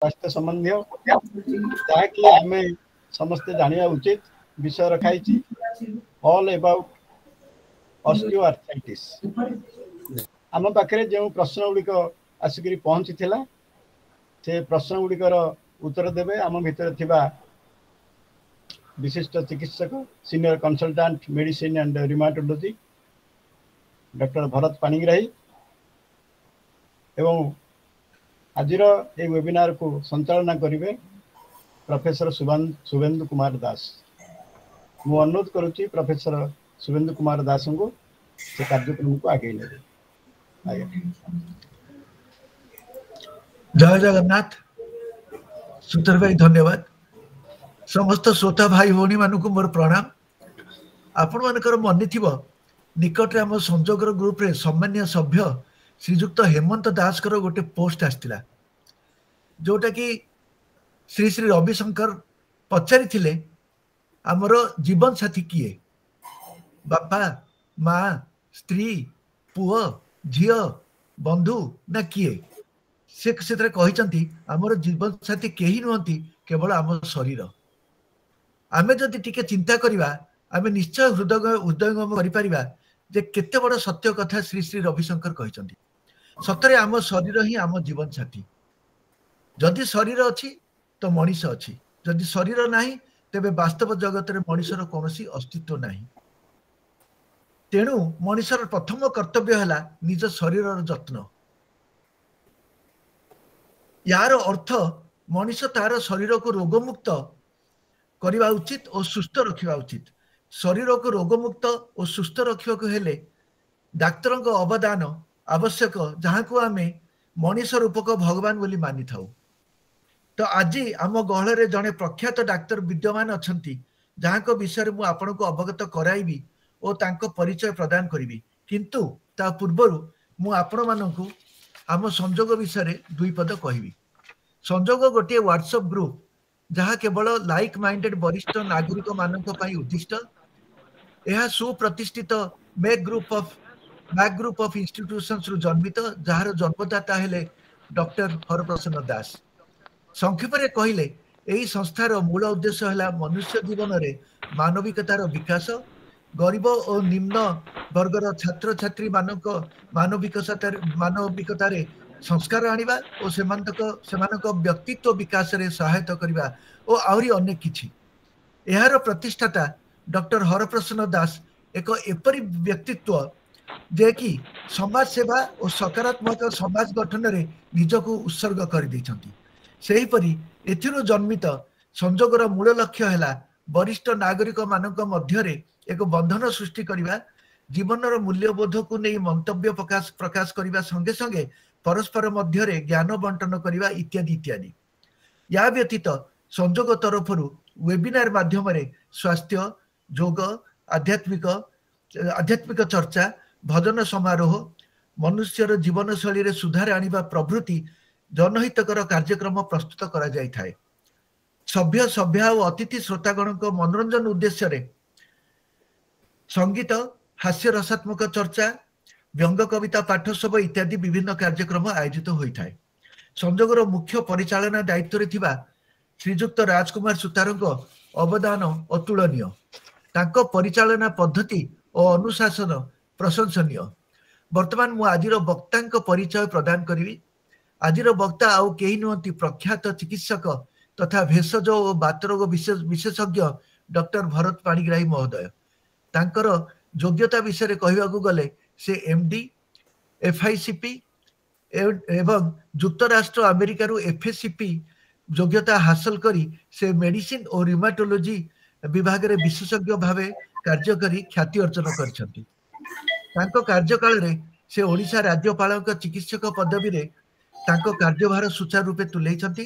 स्वास्थ्य संबंधी जहाँकि आम समस्ते जाना उचित विषय रखाई ऑल अबाउट ऑस्टियोआर्थराइटिस। आम पाखे जो प्रश्न गुड़िक आसिक पहुँची से प्रश्न गुड़िकर उत्तर देवे आम भितर थिबा विशिष्ट चिकित्सक senior consultant medicine and rheumatology doctor Bharat Panigrahi एवं आजिर ये वेबिनार को संचालना करेंगे प्रोफेसर शुभेन्दु कुमार दास। मु अनुरोध करुच्ची प्रोफेसर शुभेन्दु कुमार दास को से कार्यक्रम को आगे ले। जय जगन्नाथ। सुतर भाई धन्यवाद। समस्त श्रोता भाई भौणी मानक मोर प्रणाम। आपण मानकर मन थी निकट आम संजोगर ग्रुप रे सामान्य सभ्य श्रीजुक्त हेमंत दास कर गोटे पोस्ट आसला जोटा कि श्री श्री रविशंकर पचारि थिले आमर जीवन साथी किए बापा माँ स्त्री पुओ झियो बंधु ना किए से कहते आमर जीवन साथी कहीं नुहति केवल आम शरीर। आमे जदि टिके चिंता करिबा आमे निश्चय हृदयंगम करिपारिबा जे केते बड़ सत्य कथा श्री श्री रविशंकर कहते। सतरे आम शरीर ही आम जीवन साथी। जदि शरीर अच्छी तो मनीष अच्छी, जदि शरीर नाही तेबे वास्तव जगत रे मनीषर कौनसी अस्तित्व नाही। तेणु मनीषर प्रथम कर्तव्य है निज शरीर जत्न। यार अर्थ मनीष तार शरीर को रोगमुक्त करवा उचित और सुस्थ रखा उचित। शरीर को रोगमुक्त और सुस्थ रखा हेले डाक्तर अवदान आवश्यक, जहाँ को आम मनीष रूपक भगवान बोली मानि थाउ। तो आज आम गहल जड़े प्रख्यात डाक्तर विद्यमान अच्छा जहाँ को विषय मुझे आपण को अवगत कराइबी और तांको परिचय प्रदान करी। किंतु ता पूर्वर मु आपण मानकु आम संजोग विषय दुई पद कहबी। संजोग गोटे व्हाट्सएप ग्रुप जहाँ केवल लाइक माइंडेड वरिष्ठ नागरिक मानक पई उद्दिष्ट। यह सुप्रतिष्ठित मैक ग्रुप ऑफ इंस्टीट्यूशंस रु जन्मित, जार जन्मदाता हेले डॉक्टर हरप्रसन्न दास। संक्षेप में कहले यही संस्थार मूल उद्देश्य है मनुष्य जीवन में मानविकतार विकास, गरीब और निम्न वर्गर छात्र छात्री मानक मानविकतार संस्कार आनिबा और सेमानक व्यक्तित्व विकास रे सहायता करिबा और आहुरी अनेक किछि। एहार प्रतिष्ठाता डॉक्टर हरप्रसन्न दास एक एपरी व्यक्तित्व जे कि समाज सेवा और सकारात्मक समाज गठन रे निजको उत्सर्ग कर दैछंती। सेहीपरि एथिरो जन्मित संजोगर मूल लक्ष्य है वरिष्ठ नागरिक मानक मध्य एक बंधन सृष्टि करिबा, जीवनर मूल्यबोध को नहीं मंतव्य प्रकाश करने संगे संगे परस्पर मध्य ज्ञान बंटन करने इत्यादि इत्यादि। या व्यतीत संजोग तरफ वेबिनार माध्यम स्वास्थ्य योग आध्यात्मिक चर्चा भजन समारोह मनुष्यर जीवन शैली सुधार आनिबा प्रभृति जनहितकर कार्यक्रम प्रस्तुत करा जाय थाए। सभ्य सभ्या और अतिथि श्रोतागण मनोरंजन उद्देश्य रे संगीत हास्य रसात्मक चर्चा व्यंग कविता पाठ सब इत्यादि विभिन्न कार्यक्रम आयोजित होता है। संजोगर मुख्य परिचालना दायित्व रे थिबा श्रीजुक्त राजकुमार सुतारଙ୍କ अवदान अतुलनीय। तांको परिचालना पद्धति और अनुशासन प्रशंसनीय। वर्तमान मु आजिर वक्ता परिचय प्रदान करी। आजिर वक्ता आउ केही नुहति प्रख्यात चिकित्सक तथा भेषज और बातरोग विशेषज्ञ डॉक्टर भरत पाणिग्राही महोदय। तांकर योग्यता विषय कहवाकू गले से एमडी एफआईसीपी एवं युक्तराष्ट्र अमेरिका एफएसीपी योग्यता हासिल करी से मेडिसिन और रिमाटोलॉजी विभाग रे विशेषज्ञ भावे कार्य करी ख्याति अर्जन करछंती। तांको कार्यकाल रे से ओडिशा राज्यपाल चिकित्सक पदवी रे तांको कार्यभार सुचारू रूपे तुलेइछंती।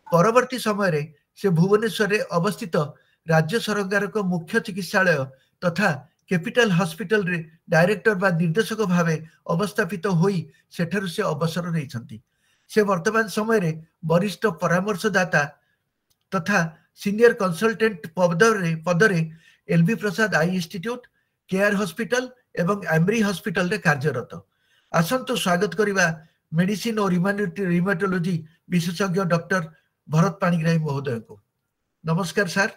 परवर्ती समय रे से भुवनेश्वर रे अवस्थित राज्य सरकार को मुख्य चिकित्सालय तथा कैपिटल हॉस्पिटल रे डायरेक्टर बा निर्देशक भावे अवस्थापित होई सेठारु से अवसर रहिछंती। से वर्तमान समय रे वरिष्ठ परामर्शदाता तथा सीनियर कंसल्टेंट पदरे एलबी प्रसाद आई इंस्टीट्यूट केयर हॉस्पिटल एवं एमरी हॉस्पिटल रे कार्यरत। आसंतु स्वागत करिबा मेडिसिन और रिमाटोलॉजी विशेषज्ञ डॉक्टर भरत पाणिग्राही महोदय को। नमस्कार सर।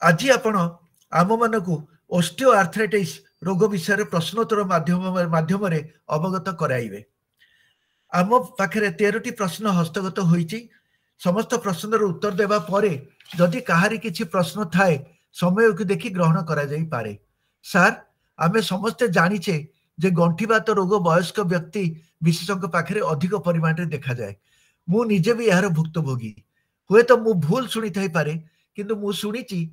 आज आपण आम मानकु ऑस्टियो आर्थराइटिस रोग विषय प्रश्नोत्तर माध्यम अवगत कराइबे। आम पाखे 13टी प्रश्न हस्तगत होईची। समस्त प्रश्नर उत्तर देवा परे जदि कहारी किछि प्रश्न थाए समय को देखि ग्रहण करा जाई पारे। सर आमे समस्ते जानिचे जे गंठीबात रोग वयस्क व्यक्ति विशेषज्ञ पाखे अधिक परिमाण रे देखा जाए। मु निजे भी यार भुक्तभोगी। हुए तो मु भूल सुनी थाई पारे, किंतु मु सुनिची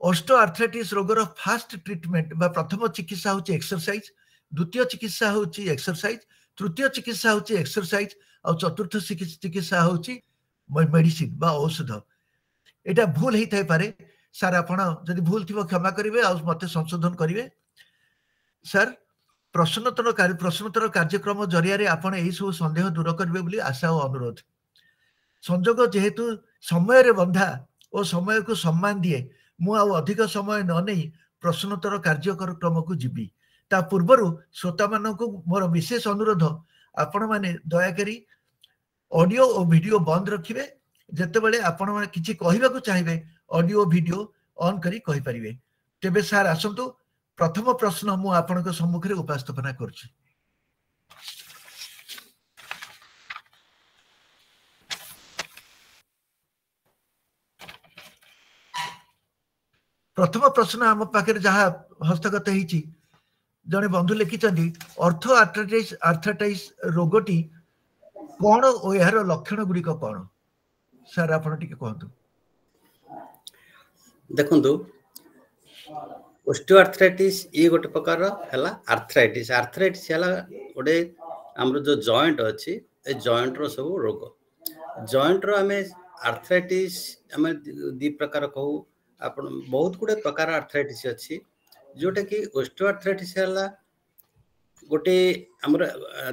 ऑस्टियो आर्थराइटिस रोगर फास्ट ट्रीटमेंट बा प्रथम चिकित्सा होची एक्सरसाइज, द्वितीय चिकित्सा होची एक्सरसाइज, तृतीय चिकित्सा होची एक्सरसाइज और चतुर्थ चिकित्सा होची मेडिसिन बा औषध। एटा भूल ही थाई पारे सर, आपण जदि भूल थिबो क्षमा करिवे और मते संशोधन करिवे। सर प्रश्नोत्तर कार्यक्रम जरिया आपण एही सब संदेह दूर करिवे बोली आशा और अनुरोध। संजोग जेहेतु समय रे बंधा और समय को सम्मान दिए, मु आ अधिक समय न नहीं प्रश्नोत्तर कार्यक्रम को जीवी। ता पूर्वरु श्रोता मानक मोर विशेष अनुरोध, आपण माने दया करी ऑडियो और वीडियो बंद रखिबे। जेतेबेले आपण माने किछि कहिबाकू चाहिबे ऑडियो वीडियो ऑन करी कहि परिबे। तेबे सर आसंतु प्रथम प्रश्न मु आपनक सम्मुख रे उपस्थापना करछि। प्रथम प्रश्न आम पाखे जहाँ हस्तगत होईची, जने बंधु लिखिचंदी ऑर्थो आर्थराइटिस रोगटी कौन और यार लक्षण गुड़िक कौन? सर आप कहतु। देखु ऑस्टियो आर्थराइटिस ये गोटे प्रकार है आर्थराइटिस। आर्थराइटिस है गोटे आम जो जॉइंट अच्छी ए जॉइंट रो सब रोग। जॉइंट रो आमे आर्थराइटिस आमे दी प्रकार कहू। आपण बहुत गुड़े प्रकार आर्थराइटिस अच्छी, जोटा कि ऑस्टियो आर्थराइटिस है गोटे आमर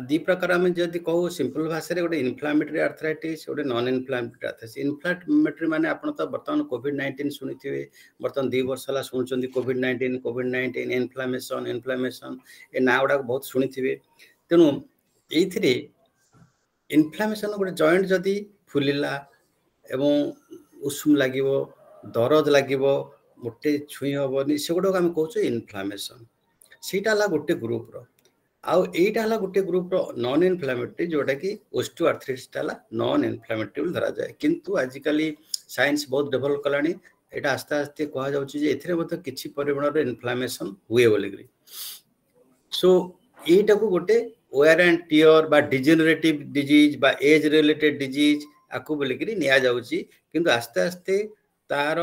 दी प्रकार आम जदि कहू सिंपल भाषा रे गोटे इन्फ्लामेटरी आर्थराइटिस, गोटे नॉन इन्फ्लामेटरी आर्थराइटिस। इन्फ्लामेटरी माने आपण तो वर्तमान कोविड-19 सुनिथिबे, वर्तमान 2 वर्ष हला सुनचंदी कोविड-19 इन्फ्लामेशन ए ना गुडा बहुत सुनिथिबे। तेनु एथिरे इन्फ्लामेशन गोटे जॉइंट जदि फुलिला एवं उषुम लागिवो, दरद लागिवो, मोटे छुई हबनी, से गुडा हम कहू इन्फ्लामेशन। सीटा ला गोटे ग्रुप रो। आउ एटा हला गोटे ग्रुप रो नॉन इन्फ्लामेटरी, जोटा कि ऑस्टियो आर्थराइटिस हला नॉन इन्फ्लामेटरी धरा जाए। किंतु आजिकली साइंस बहुत डेवलप कलानी, एटा आस्ते आस्ते कहा जाउची जे एथिरे मते किछि परिमाण रे इन्फ्लामेशन हुए बोलिग्री। सो एटा को गोटे वेयर एंड टियर बा डिजेनरेटिव डिजीज बा एज रिलेटेड डिजीज आकु बोलिग्री निया जाउची। किंतु आस्ते आस्ते तार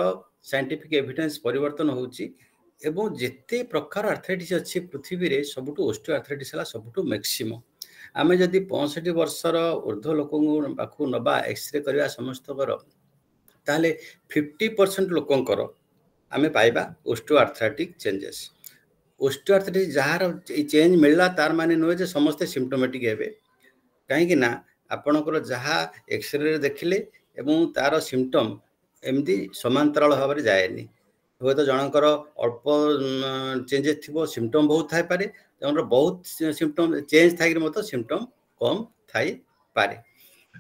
साइंटिफिक एविडेंस परिवर्तन होउची एवं जिते प्रकार आर्थराइटिस अच्छी पृथ्वी रे सबुठु ऑस्टियो आर्थराइटिस हला सबुठु मैक्सिमम। आमे जदि 65 वर्षर ऊर्ध्व लोकन पाखु नबा एक्सरे करबा समस्त कर, ताले 50% लोकंकर आमे पाइबा osteoarthritic changes. Osteoarthritis जहार चेंज मिलला तार माने नुहे जे समस्त सिम्पटोमेटिक हेबे। काहे कि ना आपनकर जहा एक्सरे रे देखिले एवं तार सिम्पटम एमदी समांतराल भाव रे जायनी। हुए तो जनकर अल्प चेंजेस थी, सिम्पटम बहुत थाई पारे, जन बहुत सिम्पटम चेंज थाई मत सिम्पटम कम थाई पारे।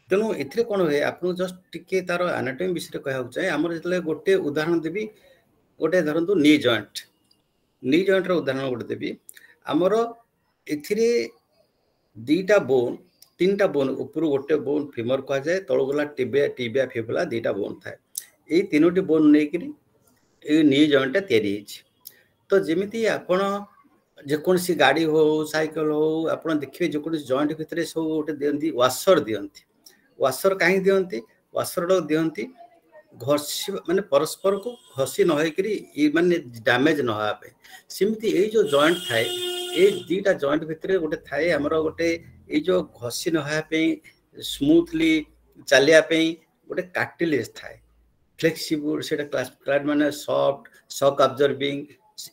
तेणु ए कौन हुए आपको जस्ट टिके तार एनाटॉमी विषय कहना चाहे। आमर जो गोटे उदाहरण देवी, गोटे धरतु नी जॉइंट रो उदाहरण गोटे देवी। आमर एथिरे दीटा बोन, 3टा बोन, ऊपर गोटे बोन फीमर कह जाए, तलू गला टिबिया फिबुला 2टा बोन थाए। ये 3टी बोन नहीं नी जॉइंट तैयारी। तो जमीती आपण जेकोसी गाड़ी हो साइकिल हो आप देखिए जेकोसी जॉइंट भितर सब गोटे दिखती वाशर दिखती। वाशर कहीं दिखती, वाशर दिखती घसी माने परस्पर को घसी नई माने डैमेज नहापे। सेमती ये जो जॉइंट थाए, ये 2टा जॉइंट भितर गोटे थाए आमर गोटे ये जो घसी नहापे स्मूथली चलियापे गोटे कार्टिलेज थाए, फ्लेक्सिबल से क्लास माने सॉफ्ट शॉक अब्जर्विंग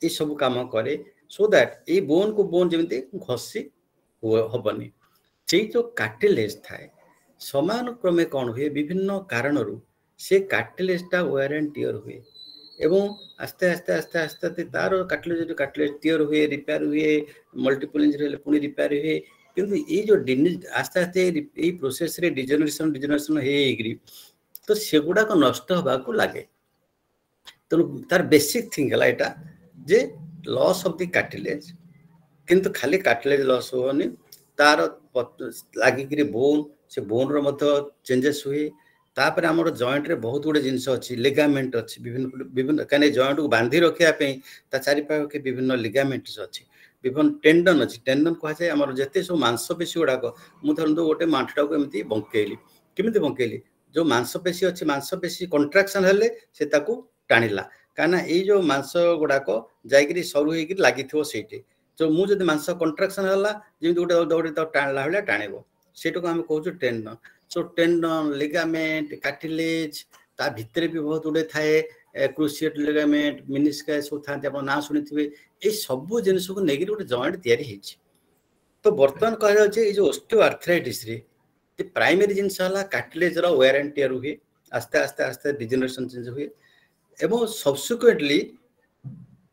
ये सब काम करे। सो दैट ये बोन को बोन जमी घसी हबनी। से जो कार्टिलेज थाए समान क्रमे कौन हुए विभिन्न कारणरू से कार्टिलेजटा वेयर एंड टियर हुए एवं आस्ते आस्ते आस्ते आस्ते आस्ते तार कार्टिलेज टियर हुए, रिपेयर हुए, मल्टीपल इंजरी पुणी रिपेयर हुए। किंतु ये जो आस्ते आस्ते ये प्रोसेस रे डिजेनरेशन हेग्री तो सेगुड़ा को नष्ट होगा को लगे तेणु तार बेसिक थिंग है यहाँ जे लॉस ऑफ द कार्टिलेज किंतु खाली कार्टिलेज लॉस होनी तार लगिक बोन से बोन रो चेंजेस हुए तापर आम जॉइंट रे बहुत गुड़े जिनस अच्छी लिगामेंट अच्छी विभिन्न विभिन्न कहीं जॉइंट को बांधि रखापी चारिपाखे विभिन्न लिगामेंट्स अच्छी विभिन्न टेंडन अच्छी टेंडन कहुए आम जिते सब मांसपेशी गुड़ाक मुझे गोटे मांठटा को एमती बंकेली केमी बंकेली जो मांसपेशी अच्छी मांसपेशी कंट्राक्शन हेले से टाणिला कहीं ये जो मांस गुड़ाक जाकि सरू हो लगी से जो मुझे मांस कंट्राक्शन है जमी गोटे दौड़ी टाणला भाया टाणब से आम कहूँ टेंडन सो टेंडन लिगामेंट कार्टिलेज ता भितर भी बहुत गुड़े थाए क्रुशिएट लिगामेंट मिनिस्कस सब था ना शुणी ये सब जिनस को लेकिन गोटे जॉइंट या तो बर्तमान कह जो ऑस्टियोआर्थराइटिस रे प्राइमरी जिनस कार्टिलेज वेयर एंड टियर हुए आस्ते आस्ते आस्ते डिजेनरेशन चेंज हुए एवं सब्सिक्वेंटली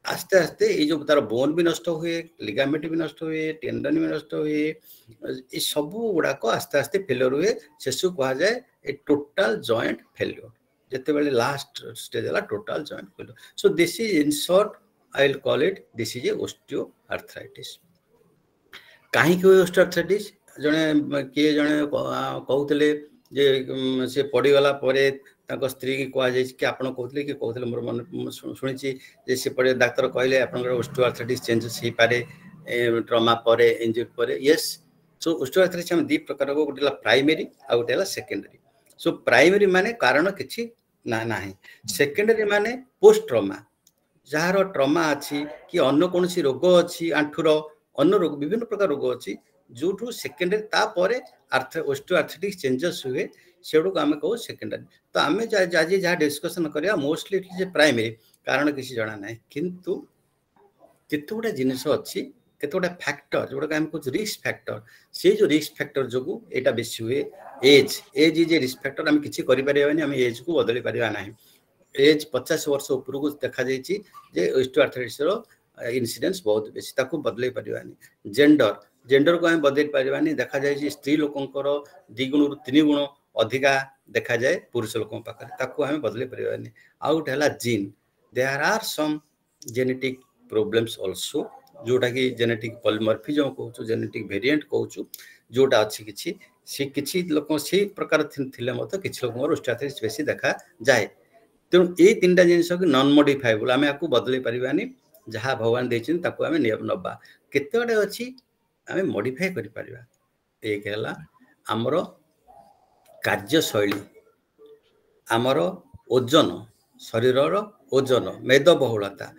आस्ते आस्ते ये जो तार बोन भी नष्ट हुए लिगामेंट भी नष्ट हुए टेंडन भी नष्ट हुए ये सब गुड़ाक आस्ते आस्ते फेलियर हुए शेष कह जाए ए टोटाल जॉइंट फेलियर जिते बड़े लास्ट स्टेज है total joint failure so this is in short I will call it this is A osteoarthritis कहीं ऑस्टियोआर्थराइटिस जड़े किए जड़े कहते जे से पड़गला स्त्री की कहुई कि आप कहते कि कहते मोर मन शुणी से पड़े डाक्तर कहले आप ऑस्टियोआर्थराइटिस चेंजेस हो पारे ट्रमा पर इंजुरी पर यस सो ऑस्टियोआर्थराइटिस हम 2 प्रकार को गोटे प्राइमरी आ गोटे सेकेंडरी सो प्राइमरी माने कारण किछि ना सेकेंडरी माने पोस्ट ट्रमा जार ट्रमा अच्छी कि अन्य कौन रोग अच्छी आंठूर अन्य रोग विभिन्न प्रकार रोग अच्छी जो सेकेंडरी तापर ऑस्टियोआर्थराइटिस चेंजेस हुए सेडू आम कहू सेकेंडरी तो आम आज जहाँ डिस्कसन करा मोस्टली इट इज प्राइमरी कारण किसी जना ना किंतु केते गुड़ा जिनिस अच्छी केते गुड़ा फैक्टर जोटा आम कहूँ रिस्क फैक्टर से जो रिस्क फैक्टर जो यहाँ बेसी हुए age is a risk factor आम किसी करें आम एज को बदल पारा ना एज 50 वर्ष उपरको देखा जे ऑस्टियोआर्थराइटिस इन्सिडेंस बहुत बेसी ताकू बदल पारानी जेंडर को आम बदल पारानी देखा जाए स्त्री लोकंर 2 गुण 3 गुण अधिका देखा जाए पुरुष लोक पाखे आम बदल पारानी आउ गोटे है gene there are some genetic problems also जोटा कि जेनेटिक पॉलीमॉर्फिज्म कहूँ जेनेटिक वेरिएंट कहूँ जोटा अच्छी किसी लोक से प्रकार थे किसी लोक ऑस्टियोआर्थराइटिस बेसी देखा जाए तेणु ये 3टा जिनस नॉन मॉडिफाएबल आम आपको बदल पारानी जहाँ भगवान देते आम नवा केते गुड़े अच्छी आम मॉडिफाई कर एक है आमर कार्यशैली आमर ओजन शरीर ओजन मेदबहुलता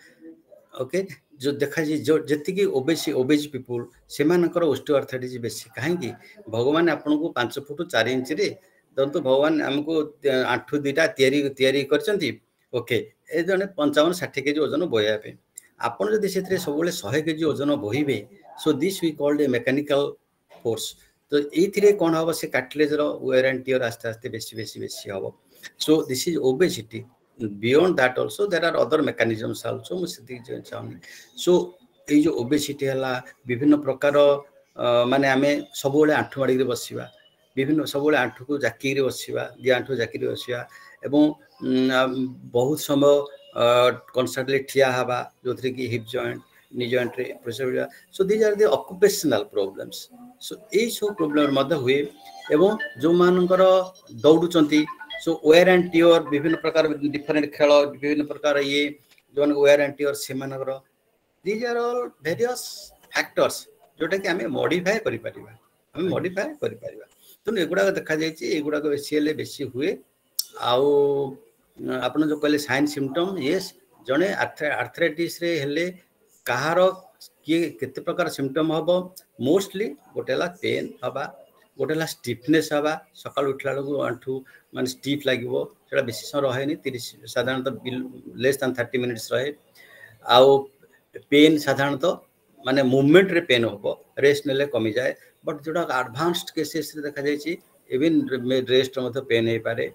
ओके जो देखा जो जी ओबेज पीपुल से ऑस्टियोआर्थराइटिस बेसी कहीं भगवान आपन को 5 फुट 4 इंच रे तो भगवान आमको आंठू 2टा तैयारी करचंती ओके ए जने 55-60 केजी ओजन बोयापे आपन जदि से सब 100 केजी ओजन बोहिबे so this we called a mechanical force तो ये कौन हम से कार्टिलेज वेयर एंड टियर आस्ते आस्ते बेसी हम so this is obesity beyond that also there are other mechanisms also मुझे चाहूँ सो ये जो ओबेसिटी है विभिन्न प्रकार माने आम सब आंठू माड़ी बसवा विभिन्न सब आंठू को जाकिरी बसवा 2 आंठू जाकिरी बसवा एवं बहुत समय कन्स्टांटली ठिया हवा जो थी कि हिप जॉइंट नी जॉइंट रे pressure so these are the occupational problems so ये सब प्रॉब्लम हुए एवं जो मानकर दौड़ुचंती सो वेयर एंड टियर विभिन्न प्रकार डिफरेंट खेल विभिन्न प्रकार ये जो वेयर एंड टियर से these are all various factors जोटा कि आम मॉडिफाई करें मॉडिफाई करें तेणु एगुड़ा देखा जाए बेसी हुए आपन जो कहले साइन सिम्पटम यस जड़े आर्थराइटिस रे हेले कहार किए केते प्रकार सिम्पटम हम मोस्टली गोटे पेन हवा गोटे स्टिफनेस हवा सकाल उठला बेलू आंठू मान स्टिफ लगे बेसी समय रहे 30 साधारणतः लेस दैन 30 मिनिट्स रहे आउ पेन साधारणतः माने मूवमेंट रे पेन हम रेस्ट नेले कमी जाए बट जोटा एडवांस्ड केसेस रे देखा जाए इवन रेस्ट पेन हो पारे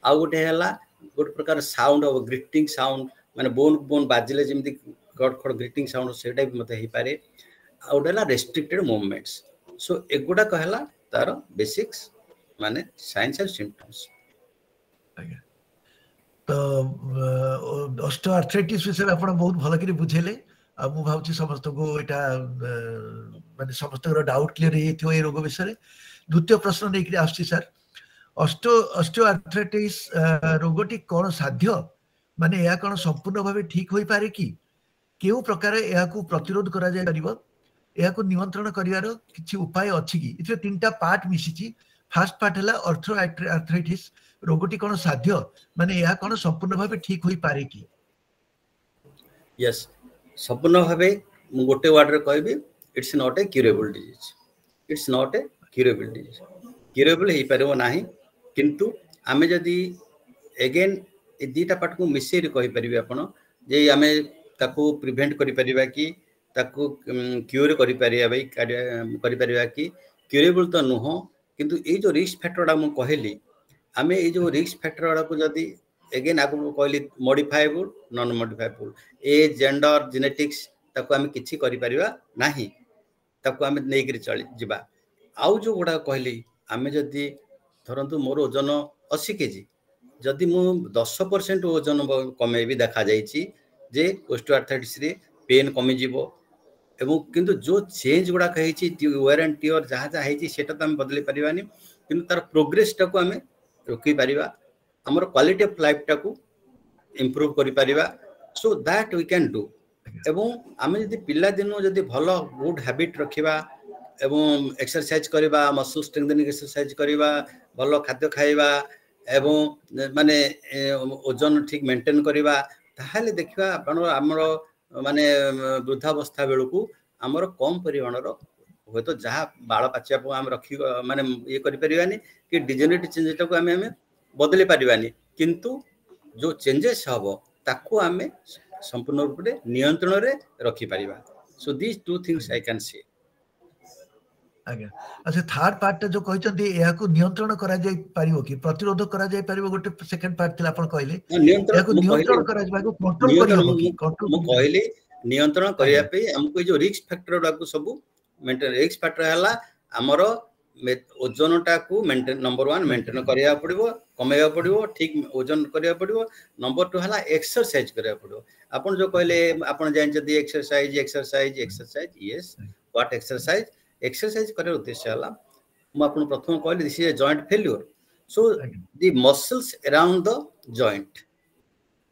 आउ गोटे है गोटे प्रकार साउंड हम ग्रिटिंग साउंड माने बोन बाजिले जमी खड़ खड़ ग्रिटिंग साउंड से भी मत हो पारे आ गोटे रेस्ट्रिक्टेड मूवमेंट्स सो एगुडा कहला तार बेसिक्स माने साइंस एंड सिम्पटम्स। तो ऑस्टियोआर्थराइटिस विषय आपण बहुत भल करी बुझेले आ मु भाउची समस्त को एटा माने समस्त डाउट क्लियर हेथियो ए रोग विषय। द्वितीय प्रश्न नेकरी आछि सर, ऑस्टियोआर्थराइटिस रोगटी कोन साध्य माने या कोन संपूर्ण भावे ठीक होई पारे कि केउ प्रकार या को प्रतिरोध करा जाय परिबो या को नियंत्रण करिवार किछि उपाय अछि कि? इथे तीनटा पार्ट मिसिछि। फर्स्ट पार्ट हला ऑस्टियोआर्थराइटिस रोगटी कोन साध्य माने या कोन संपूर्ण भावे ठीक होई पारे कि? यस, संपूर्ण भावे मु गोटे वर्ड रे कहबी, it's not a curable disease. It's not a curable disease. Curable हे परबो नाही, किंतु आमे जदी अगेन ए दीटा पार्ट को मिसेर कहि परिबे आपण जे आमे ताको प्रिवेंट करि परिबा कि ताको क्यूर करि परिबा कि क्यूरेबल तो नुहो, किंतु ए जो रिस्क फैक्टर मु कहली आमे ए जो रिस्क फैक्टर को जदी अगेन आपको कहली मॉडिफाएबल नॉन मॉडिफाएबल ए जेंडर जेनेटिक्स ताको आमे किछि करि परिबा नाही, ताको आमे नै करि चली जिबा। आउ जो गुडा कहली आमे जदी धरंतु मोर ओजन 80 केजी, जदि मु 10% ओजन कमे भी देखा जाइछि जे ऑस्टियोआर्थराइटिस रे पेन कमी जीवो एवं किंतु जो चेंज गुडा कहिछि वेयर एंड टियर जहा जहा हेछि सेटा त हम बदली परिबानी, किंतु तार प्रोग्रेस टा को हमें रोकी परिबा, हमर क्वालिटी ऑफ लाइफ टा को इंप्रूव करि परिबा। So that we can do. एवं आमे जदि पिला दिनो जदि भलो गुड हैबिट रखिबा एवं एक्सरसाइज करिबा, मसल स्ट्रेंथनिंग एक्सरसाइज करिबा, भलो खाद्य खाइबा एवं माने ओजन ठीक मेंटेन करिबा, ताहाले देखिबा आपण हमर माने वृद्धावस्था बेलू आमर कम परिमाणर हे तो जहाँ बाल पाचिया को आम रखी माने ये करि परिबानी कि डिजेनेरेटिव चेंजेस को आमे बदली परिबानी, किंतु जो चेंजेस हबो ताको आमे संपूर्ण रूप रे नियंत्रण रे रखी परिबा। So this two things I can say. आज्ञा अच्छा, थर्ड पार्ट जो कहचंती या को नियंत्रण करा जाय परिबो कि प्रतिरोध करा जाय परिबो? गोटे सेकंड पार्ट थिला आपण कहले या को नियंत्रण करा जाय को कंट्रोल करि हो कि? कंट्रोल मु कहले नियंत्रण करिया पे हमको जो रिस्क फैक्टर डाकू सब मेंटेन रिस्क फैक्टर हला हमर ओजन टा को मेंटेन नंबर 1 मेंटेन करिया पड़िबो, कमेया पड़िबो, ठीक ओजन करिया पड़िबो। नंबर 2 हला एक्सरसाइज करिया पड़िबो। आपण जो कहले आपण जान जदी exercise exercise exercise yes what exercise exercise करे उद्देश्य हला मु आपण प्रथम कहले this is a joint failure. So the muscles around the joint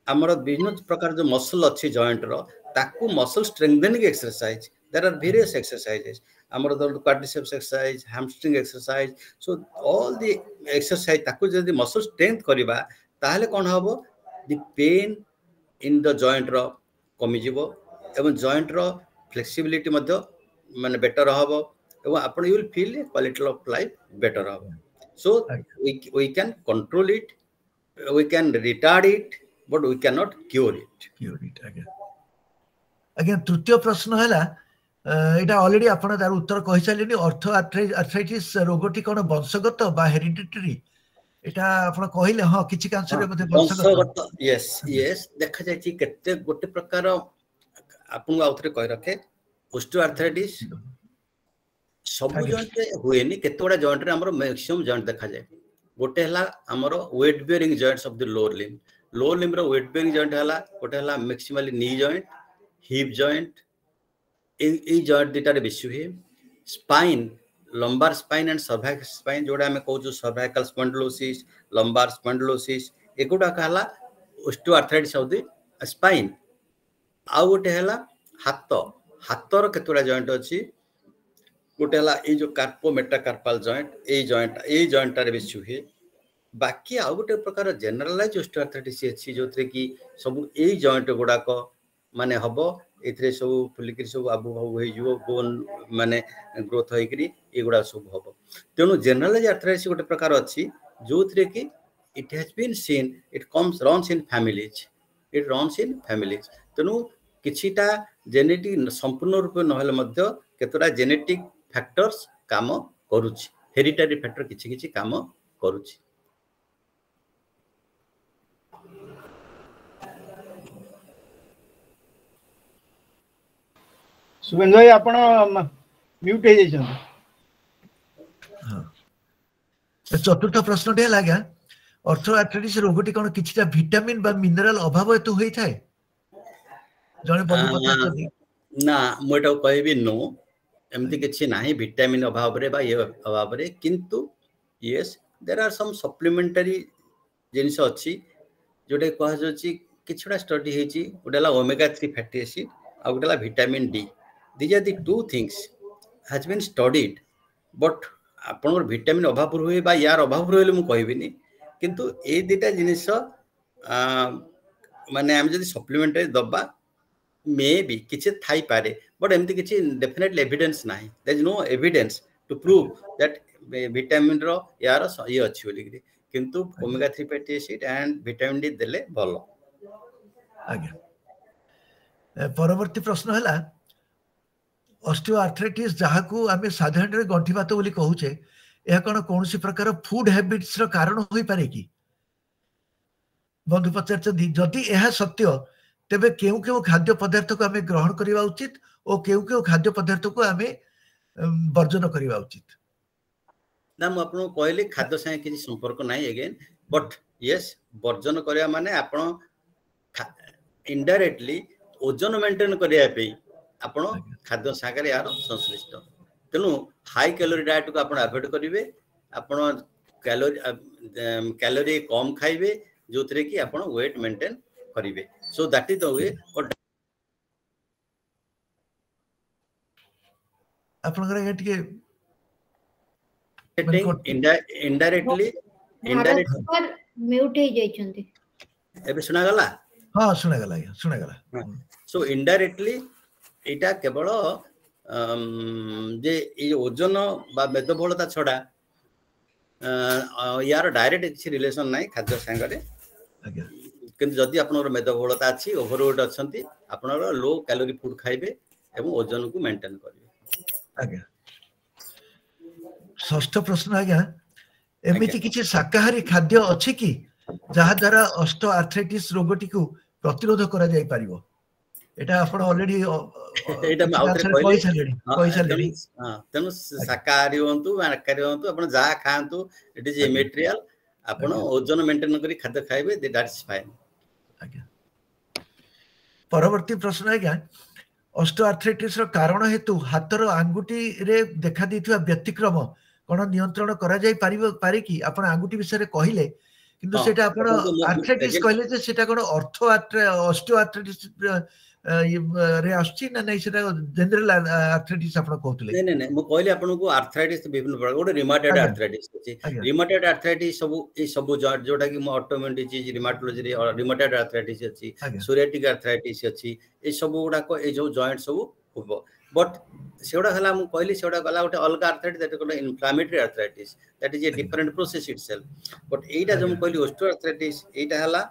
हमर विभिन्न प्रकार जो मसल अच्छी जॉइंट रो ताकू muscle strengthening exercise there are various exercises हमर quadriceps exercise hamstring exercise. So all the exercise ताकू जदी मसल स्ट्रेंथ करिबा ताहले कोन हबो the pain in the joint रो कमी जीवो एवं जॉइंट रो फ्लेक्सिबिलिटी मध्ये माने बेटर हबो एवं आपण you will feel quality of life better हबो। सो we can control it, we can retard it, but we cannot cure it. Again तृतीय प्रश्न हैला एटा ऑलरेडी आपण तार उत्तर कहि सालेनी। ऑस्टियोआर्थराइटिस रोगटी कोन वंशगत बा हेरिडिटरी एटा आपण कहिले? हां किछि कैंसर रे मध्ये वंशगत यस यस देखा जाय छी केते गोटे प्रकार आपण आउथरे कहि रखे ऑस्टियोआर्थराइटिस सब जॉइंट रे हुएनी, केते बडा जॉइंट रे हमर मैक्सिमम जॉइंट देखा जाय। गोटे हला हमर weight bearing joints of the lower limb रो वेट बेयरिंग जॉइंट हला, गोटे हला maximally knee joint, hip joint, ए जॉइंट दिटा रे बेसी हुए। Spine lumbar spine and cervical spine जोडा हमें कहू सर्वाइकल स्पॉन्डिलोसिस लंबार स्पॉन्डिलोसिस एगुडा कहला ऑस्टियोआर्थराइटिस ऑफ द स्पाइन। आ गोटे हला हातर केतुडा जॉइंट अछि, गोटे हला ए जो कार्पो मेटाकार्पल जॉइंट ए जॉइंट रे बेसी हुए। बाकी आ गोटे प्रकार जनरलाइज ऑस्टियोआर्थराइटिस अछि जोथरे कि सब ए जॉइंट गुडा को माने हबो एथरे सब फुलिकरी सब आबु भाव हे जो बोन माने ग्रोथ होई करी एगुडा सब हबो। तेनु जनरलाइज आर्थराइटिस गोटे प्रकार अछि जोथरे कि it has been seen it runs in families. तेनु किछिटा जेनेटिक संपूर्ण रूप नहले मध्य केतरा जेनेटिक फैक्टर्स काम करूछि, हेरिडिटरी फैक्टर किछि किछि काम करूछि। सुबेंद्र भाई आपण म्यूट हे जाइछन। हाँ चतुर्थ प्रश्न टे लागा ऑर्थोआर्थराइटिस रोगटी कोन किछटा विटामिन बा मिनरल अभाव हेतु होई थाए जने बंधु पचारछथि ना मोटा कहबी नो एमती किछि नाही विटामिन अभाव रे बा ये अभाव रे किंतु yes there are some supplementary जिनिस अछि जोटे कह जोछि किछटा स्टडी हेछि ओडेला ओमेगा 3 फैटी एसिड आ ओडेला vitamin D these are the two things has been studied but आपनर विटामिन अभाव होय बा यार अभाव होइले मु कहबिनी किंतु ए दिटा जिनिस माने हम जदि सप्लीमेंटरी दबा मे बी किछि थाई पारे बट एमती किछि डेफिनेटली एविडेंस नाही there is no evidence to prove that vitamin रो यार ये अछि बोली किंतु omega 3 fatty acid and vitamin D देले भलो आज्ञा परवर्ती प्रश्न हला ऑस्टियोआर्थराइटिस जहाकू आमे साधारण रे गंठी बात बोली कहूचे या कोन कोनसी प्रकार फूड हैबिट्स रो कारण होई पारे की बंधु पचारछ जदि यह सत्य तेबे केउ केउ खाद्य पदार्थ को आमे ग्रहण करिवा उचित और केउ केउ खाद्य पदार्थ को आमे वर्जन करिवा उचित ना म आपन कहले खाद्य संगे किछि संपर्क नाही अगेन बट यस वर्जन करिया माने आपन इनडायरेक्टली ओजन मेंटेन करिया पे आपन खाद्य सागर यार संश्लिष्ट तेनु हाई कैलोरी डाइट को आपन अवॉइड करिवे आपन कैलोरी कम खाइबे जोथरे कि आपन वेट मेंटेन करिवे so that is the way but आपन करे के इनडायरेक्टली म्यूट हे जाइछन्ती एबे सुना गला हां सुना गला सो इनडायरेक्टली एटा केवल जे ए ओजन बा मेदबहुलता छडा यार डायरेक्ट किछि रिलेशन नाही खाद्य संगरे किंतु जदि आपनर मेदबहुलता अछि ओवरवेट अछंती आपनर लो कैलोरी फूड खाइबे एवं ओजन को मेंटेन करिवे आज्ञा षष्ठ प्रश्न आज्ञा एमिति किछि शाकाहारी खाद्य अछि की जहा द्वारा ऑस्टियोआर्थराइटिस रोगटी को प्रतिरोध करा जाय पारिबो एटा आपण ऑलरेडी एटा आउटरे कहले हां तनु शाकाहारी होंतु मानकारी होंतु आपण जा खांतु इट इज इमेटेरियल आपण ओजन मेंटेन करी खाद्य खाइबे दैट्स फाइन आज्ञा परवर्ती प्रश्न आज्ञा ऑस्टियोआर्थराइटिस रो कारण हेतु हातर आंगुठी रे देखा दिथुवा व्यतिक्रम कोन नियंत्रण करा जाय पारे की आपण आंगुठी विषय रे कहिले किंतु सेटा आपण आर्थराइटिस कहले जे सेटा कोन ऑस्टियोआर्थराइटिस रे आछि ना नै सेटा जनरल आर्थराइटिस आपण कहतले नै नै म कहले आपण को आर्थराइटिस विभिन्न प्रकार गोटे रिमाटॉइड आर्थराइटिस अछि रिमाटॉइड आर्थराइटिस सब जॉइंट जोटा कि ऑटोइम्यून डिजीज रिमाटोलॉजी रे रिमाटॉइड आर्थराइटिस अछि सोरियाटिक आर्थराइटिस अछि ए सब गुडा को ए जो जॉइंट सब होबो बट सेडा हला म कहली सेडा गला गोटे अलगा arthritis that cone inflammatory arthritis that is a different process itself but एटा जो म कहली ऑस्टियोआर्थराइटिस एटा हला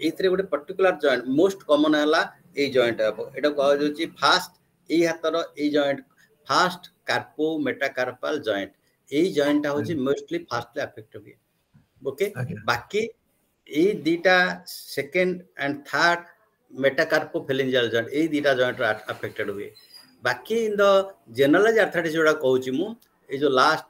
एतरे गोटे पर्टिकुलर जॉइंट मोस्ट कॉमन हला ए जॉइंट एटा कह जोची फास्ट ए हातर ए joint first carpometacarpal joint ए जॉइंट होची मोस्टली फास्टली अफेक्टेड हुए ओके बाकी ए दीटा second and third metacarpophalangeal joint ए दीटा जॉइंट अफेक्टेड हुए बाकी इन द जनरलाइज आर्थराइटिस जोडा कहूची मु ए जो लास्ट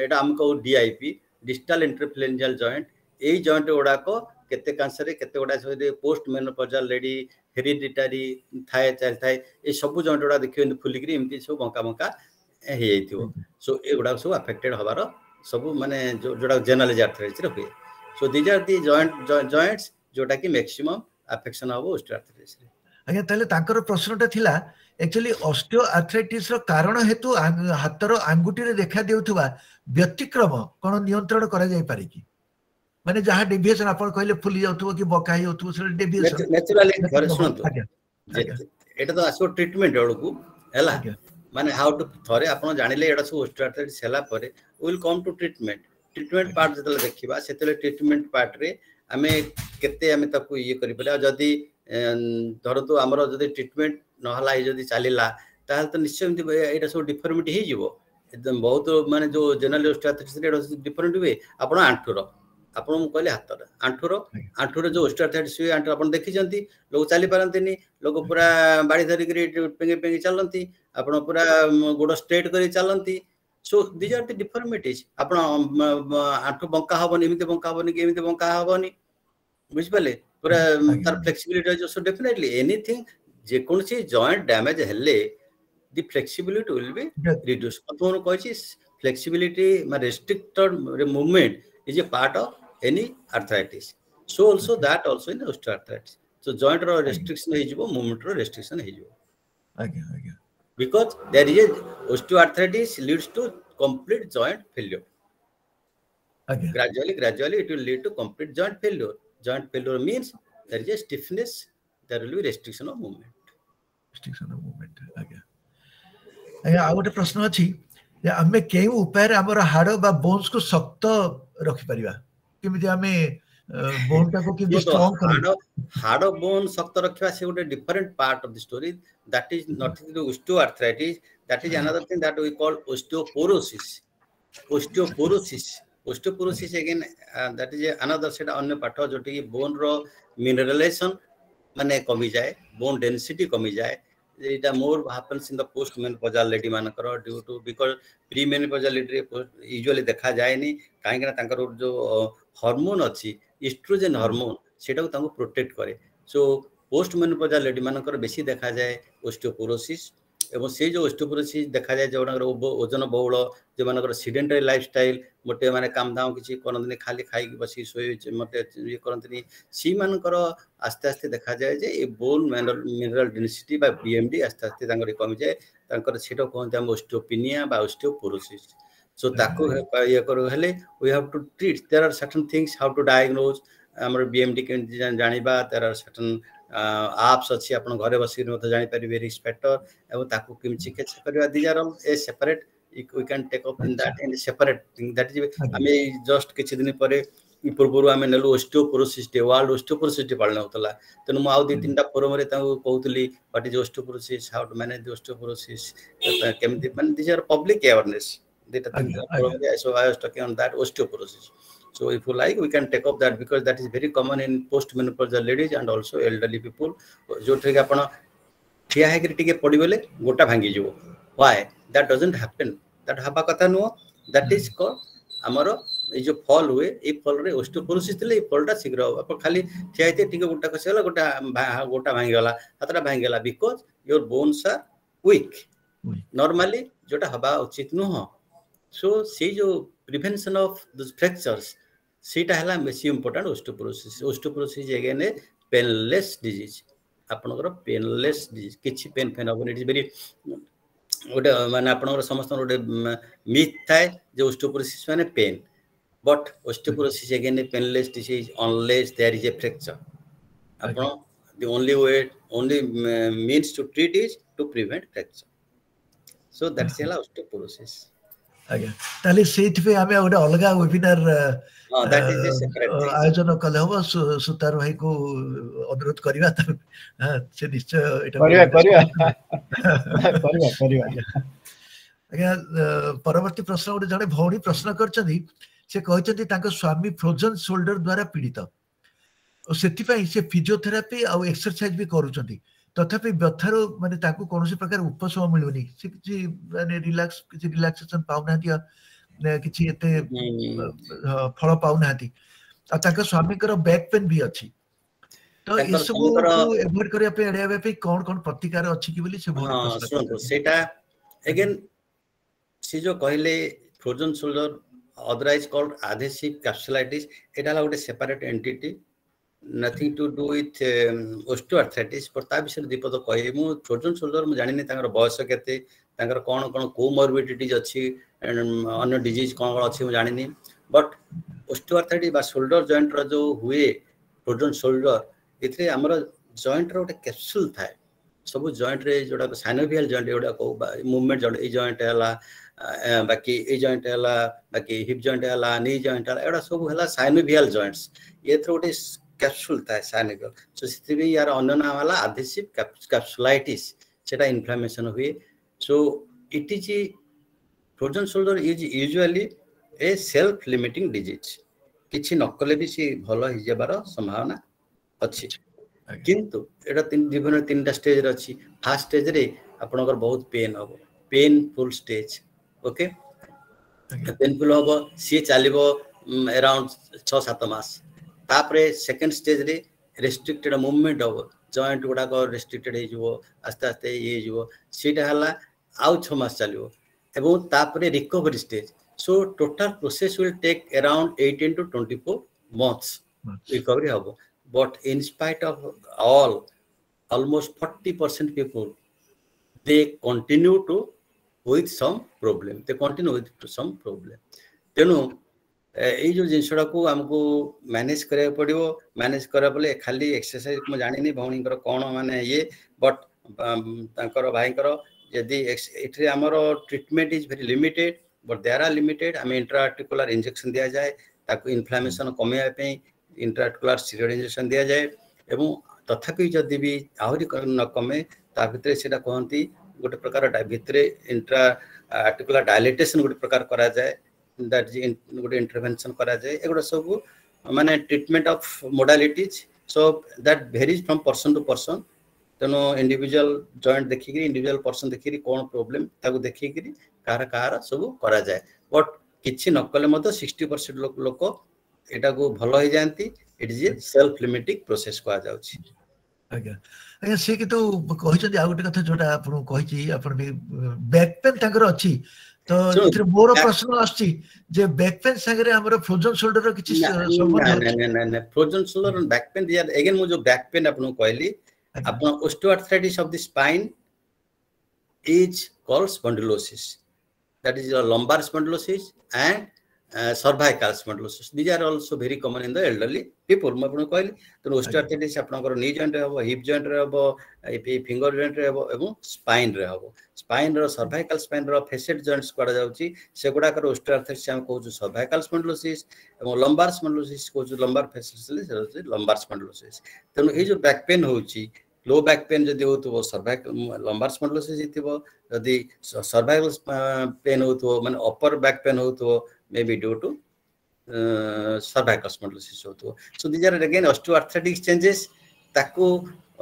एटा हम कहू डीआईपी डिस्टल इंटरफेरेंजियल जॉइंट ए जॉइंट गुडा को केते कैंसर केते गुडा पोस्ट मेनोपॉजल लेडी हेरिडिटरी थाए चल थाए ए सब जॉइंट गुडा देखियो फुलिकरी एमती सब बंका बंका हे हेतियो सो ए गुडा सब अफेक्टेड हबार सब माने जोडा जनरलाइज आर्थराइटिस रे हुए so these are the joints जोटा कि मैक्सिमम अफेक्शन हो ऑस्टियोआर्थराइटिस रे आज्ञा ताले तांकर प्रश्नटा थिला एक्चुअली ऑस्टियोआर्थराइटिस रो कारण हेतु हातर आंगुठी रे देखा देउथबा व्यतिक्रम कोन नियंत्रण करा जाय पारे की माने जहा डेविएशन आपण कहले फुली जाउथबो कि बकाई होथबो से डेविएशन नेचुरली घर सुनतो एटा तो आसो ट्रीटमेंट ओडकू हैला माने हाउ टू थरे आपण जानिले एटा सब ऑस्टियोआर्थराइटिस हैला परे will come to treatment part जतले देखिबा सेतले ट्रीटमेंट पार्ट रे हमें केते हमें ताकू ये करि पले जदी धरतो हमरो जदी ट्रीटमेंट न हला जदी चलिला ताल तो निश्चय एटा सब डिफॉर्मिटी हे जिवो एकदम बहुत माने जो जनरल ऑस्टियोआर्थराइटिस रे डिफरेंट हुए आपण आंठुरो आपण मु कहले हातर आंठुरो जो ऑस्टियोआर्थराइटिस हुए आंठु आपण देखि जंती लोग चली पारंतिनी लोग पूरा बाड़ी धरि करी पेंगे पेंगे चलंती आपण पूरा गोड़ स्ट्रेट करी चलंती So these are the deformities. आपण आंठु बंका हबनी एमिति बंका हबनी कि एमिति बंका हबनी बुझ पाले पूरा तार फ्लेक्सिबिलिटी जो सो डेफिनेटली एनीथिंग जे कोनसी जॉइंट डैमेज हेले the flexibility will be reduced. तो कहछि flexibility my restricted movement is a part of any arthritis. So also that also in osteoarthritis. So joint ro restriction हे जिवो movement रो restriction हे जिवो. आज्ञा Because there is a osteoarthritis leads to complete joint failure. Gradually it will lead to complete joint failure. Joint failure means there is a stiffness, there will be restriction of movement. आज्ञा आ गोटे प्रश्न अछि जे हमें केउ उपाय रे हमर हाड़ बा बोन्स को शक्त रखि परिबा किमिति हमें बोन टाको कि स्ट्रांग करी हाड़ बोन शक्त रखिबा से गोटे different part of the story that is nothing to do with osteoarthritis. That is another thing that we call osteoporosis. Osteoporosis again that is another set अन्य पाठ जोटी बोन रो मिनरलाइजेशन माने कमी जाए, बोन डेंसिटी कमी जाए. It more happens in the post menopausal lady मानकर due to because pre menopausal lady usually देखा जाए नहीं काहे कि तांकर जो हार्मोन अछि एस्ट्रोजन हार्मोन सेटा को तांको प्रोटेक्ट करे. सो पोस्ट मेनोपॉजल लेडी मानकर बेसी देखा जाए ओस्टियोपोरोसिस एवं से जो ओस्टियोपोरोसिस देखा जाए जो ओजन बहुल जो मानकर सेडेंटरी लाइफस्टाइल मोटे माने काम धाम किछि करनदिनी खाली खाई बसी सोई मोटे ये करनदिनी सी मानकर आस्ते आस्ते देखा जाए जे ए बोन मिनरल डेंसिटी बा बीएमडी आस्ते आस्ते तांकर कमी जाए तांकर सेटो कोनते हम ओस्टियोपिनिया बा ओस्टियोपोरोसिस. सो ताको ये करो हेले we have to treat. There are certain things how to diagnose हमर बीएमडी के जानिबा. देयर आर सर्टेन apps अच्छी अपन घरे बसी मत जानि परिबे रिस्क फैक्टर एवं ताकू किम चिकित्सा करबा दि जार ए separate we can take up in that and separate thing that is हमें जस्ट किछि दिन परे पूर्वरु हमें नेलु osteoporosis day world osteoporosis day पालन होतला तनु म आउ दि तीनटा फोरम रे ताऊ कहउतली what is osteoporosis how to manage the osteoporosis केमति मन दिस आर पब्लिक अवेयरनेस देटा फोरम रे so I was talking on that osteoporosis. So if you like, we can take up that because that is very common in post-menopausal ladies and also elderly people. जो ठीक अपन ठिया है कि टिके पड़ी बोले गोटा भांगी जो. Why? That doesn't happen. That हबा कथा नुओ. That is called हमारो ये जो फॉल हुए ये फॉल रे ओस्टियोपोरोसिस ले फॉलटा शीघ्र हो. अपन खाली ठिया है टिके गोटा कसेला गोटा भांगी गला हातटा भांगी गला because your bones are weak. Normally जोटा हबा उचित नु हो. So से जो prevention of those fractures सीटा हला बेसी important osteoporosis. Osteoporosis again a painless disease. आपनकर पेनलेस डिजीज किछि पेन फेन होबनी. इट इज वेरी ओटे माने आपनकर समस्त ओटे मिथ थाए जे ओस्टियोपोरोसिस माने pain but osteoporosis again a painless disease unless there is a fracture. आपन the only means to treat is to prevent fracture. So that's एला ओस्टियोपोरोसिस. आज्ञा ताले सेठ पे हमें ओडा अलगा वेबिनार आयोजन कले हो सुतार भाई को अनुरोध करिवा त से निश्चय एटा करिवा. आज्ञा परवर्ती प्रश्न ओडे जने भौणी प्रश्न करचदी से कहचदी ताको स्वामी फ्रोजन शोल्डर द्वारा पीड़ित सेति पई से फिजियोथेरापी आ एक्सरसाइज भी करूचंदी तथापि व्यथारो माने ताकू कोनोसी प्रकार उपशम मिलुनी से किछि माने रिलैक्सेशन पाउनाती किछि एते फल पाउनाती आ ताका स्वामी कर बैक पेन भी अछि तो ए सब को एवॉइड करिया पे एडिया पे कोन प्रतिकार अछि कि बोली से बहुत सुनतो सेटा अगेन से जो कहले frozen shoulder otherwise called adhesive capsulitis एटा ला गोटे separate entity nothing to do with osteoarthritis. पर ता विषय दीपद कहे मु फ्रोजन शोल्डर मु जानि नै तांगर बयस केते तांगर कोन कोमोर्बिडिटीज अछि अन्य डिजीज कोन अछि मु जानि नै बट ओस्टियोआर्थराइटिस बा शोल्डर जॉइंट रो जो हुए फ्रोजन शोल्डर इथरे हमर जॉइंट रो गोटे कैप्सूल थाए सब जॉइंट रे जोडा साइनोवियल जॉइंट एडा को मूवमेंट जॉइंट ए जॉइंट हला बाकी ए जॉइंट हला बाकी हिप जॉइंट हला नी जॉइंट हला एडा सब हला साइनोवियल जॉइंट्स ये थ्रो गोटे कैप्सूल था साइनोवियल. सो सिथि यार अन्य नाम वाला एडहेसिव कैप्सुलाइटिस सेटा इन्फ्लेमेशन हुए. So it is frozen shoulder is usually A self limiting disease. किछि नकले भी सी भलो हि जेबार संभावना अछि किंतु एटा जीवन तीनटा स्टेज रे अछि. फर्स्ट स्टेज रे आपनकर बहुत पेन हो पेनफुल स्टेज ओके पेनफुल हम सी चलो अराउंड 6-7 मास तापर सेकेंड स्टेज रे रेस्ट्रिक्टेड मूवमेंट हम जॉइंट गुड़ाक रेस्ट्रिक्टेड हो आस्ते आस्ते ये सीटा है आउ 6 मास चलो एवं तापर recovery stage so total process will take around 18 to 24 months recovery हम but in spite of all almost 40% people they continue to with some problem they continue with some problem तेणु ये जो जिनसटा को हमको मैनेज करा पड़ो मैनेज करा बोले खाली एक्सरसाइज मुझे जानी भौणी कौन माने ये बट भाई यदि ये आमर treatment is very limited but there are limited आम इंट्राआर्टिकुलर इंजेक्शन दिया जाए ताको इन्फ्लामेशन कमेवाई इंट्राआर्टिकुलर स्टेरॉइड इंजेक्शन दिया जाए एवं तथापि जदि भी आहरी न कमे ता भितर सेटा कहती गोटे प्रकार भितर इंट्रा आर्टिकुलर डायलिटेशन गोटे प्रकार करा जाए दैट गोटे इंटरवेंशन करा जाए एगुड़ा सब माने treatment of modalities so that varies from person to person तेणु इंडिविजुअल जॉइंट देखिक इंडिविजुअल पर्सन देखिक कौन प्रोब्लेम ताको देखिक कार सब करा जाए बट किछि न कले मत 60% लोक एटा को भलो हो जांती it is a self limiting process को आ जाउछि आज्ञा आज्ञा से कि तो कहि आ गोटे कथा जोटा आपन कहि आपन भी बैक पेन ताकर अछि तो इथरे मोर प्रश्न आछि जे बैक पेन संगे हमर फ्रोजन शोल्डर किछि संबंध नहीं frozen shoulder and back pain दिया अगेन मु जो बैक पेन आपन कहली आपन osteoarthritis of the spine is called spondylosis that is a lumbar spondylosis and cervical spondylosis these are also very common in the elderly people मैं आपको कहली तो ओस्टियोआर्थराइटिस आपनकर नी जॉइंट रे हबो हिप जॉइंट रे हबो फिंगर जॉइंट रे हबो एवं स्पाइन रे हबो स्पाइन रो सर्वाइकल स्पाइन रो फेसेट जॉइंट्स करा जाउची सेगुडा कर ओस्टियोआर्थराइटिस हम कहू सर्वाइकल स्पॉन्डिलोसिस एवं लंबार स्पॉन्डिलोसिस कहू लंबार फेसेट लंबार स्पॉन्डिलोसिस तेनु ए जो बैक पेन होउची लो बैक पेन जदि हो सर्वाइकल लंबार स्पॉन्डिलोसिस हिथिबो जदि सर्वाइकल पेन हो माने अपर बैक पेन हो may be due to cervical spondylosis हो so these are again osteoarthritic changes ताको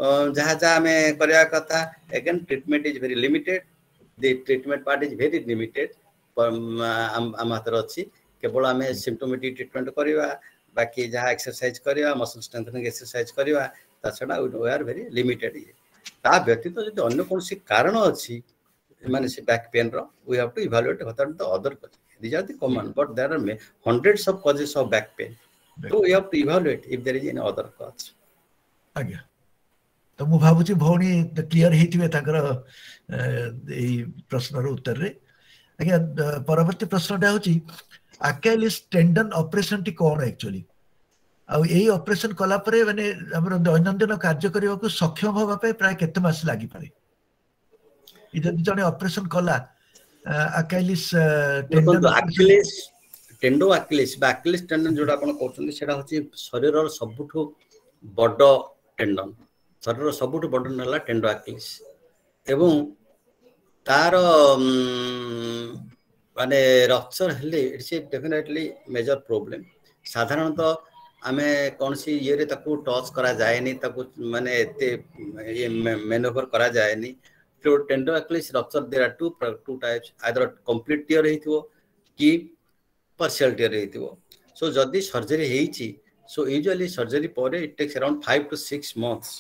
जहा जहा हमें करया कथा again treatment is very limited the treatment part is very limited हम हाथ अच्छी केवल आम सिम्पटोमेटिक ट्रीटमेंट करवा बाकी जहाँ एक्सरसाइज करवा मसल स्ट्रेंथनिंग एक्सरसाइज करवा छड़ा वी आर वेरी लिमिटेड ता व्यतीत जब अन्य कौन कारण अच्छी माने से बैक पेन रो we have to evaluate what the other causes these are the common but there are hundreds of causes of back pain तो we have to evaluate if there is any other cause आज्ञा तो मु भाबुची भौणी clear हेतिबे ताकर ए प्रश्नर उत्तर रे आज्ञा परवर्ती प्रश्नटा होची अकेलिस tendon operation T कोन actually आ एई operation कला परे माने हमर दैनंदिन कार्य करियो को सक्षम होबा पे प्राय केते मास लागि पारे इ जदि जने ऑपरेशन कला अकेलिस टेंडन अकेलिस टेंडो अकेलिस बा अकेलिस टेंडन जोडा आपण कहउछन सेडा होची शरीरर सबुठो बड टेंडन शरीरर सबुठो बड नला टेंडो अकेलिस एवं तार माने रप्चर हेले it's a definitely major problem साधारणतः आमे कौन सी ये रे ताको टच करा जाए नहीं ताको माने एते ये मैनोवर करा जाए नहीं तो tendo Achilles rupture there are two types either complete tear हेतिवो कि पार्शियल टियर हेतिवो सो जदी सर्जरी हेइची सो यूजुअली सर्जरी परे it takes around 5 to 6 months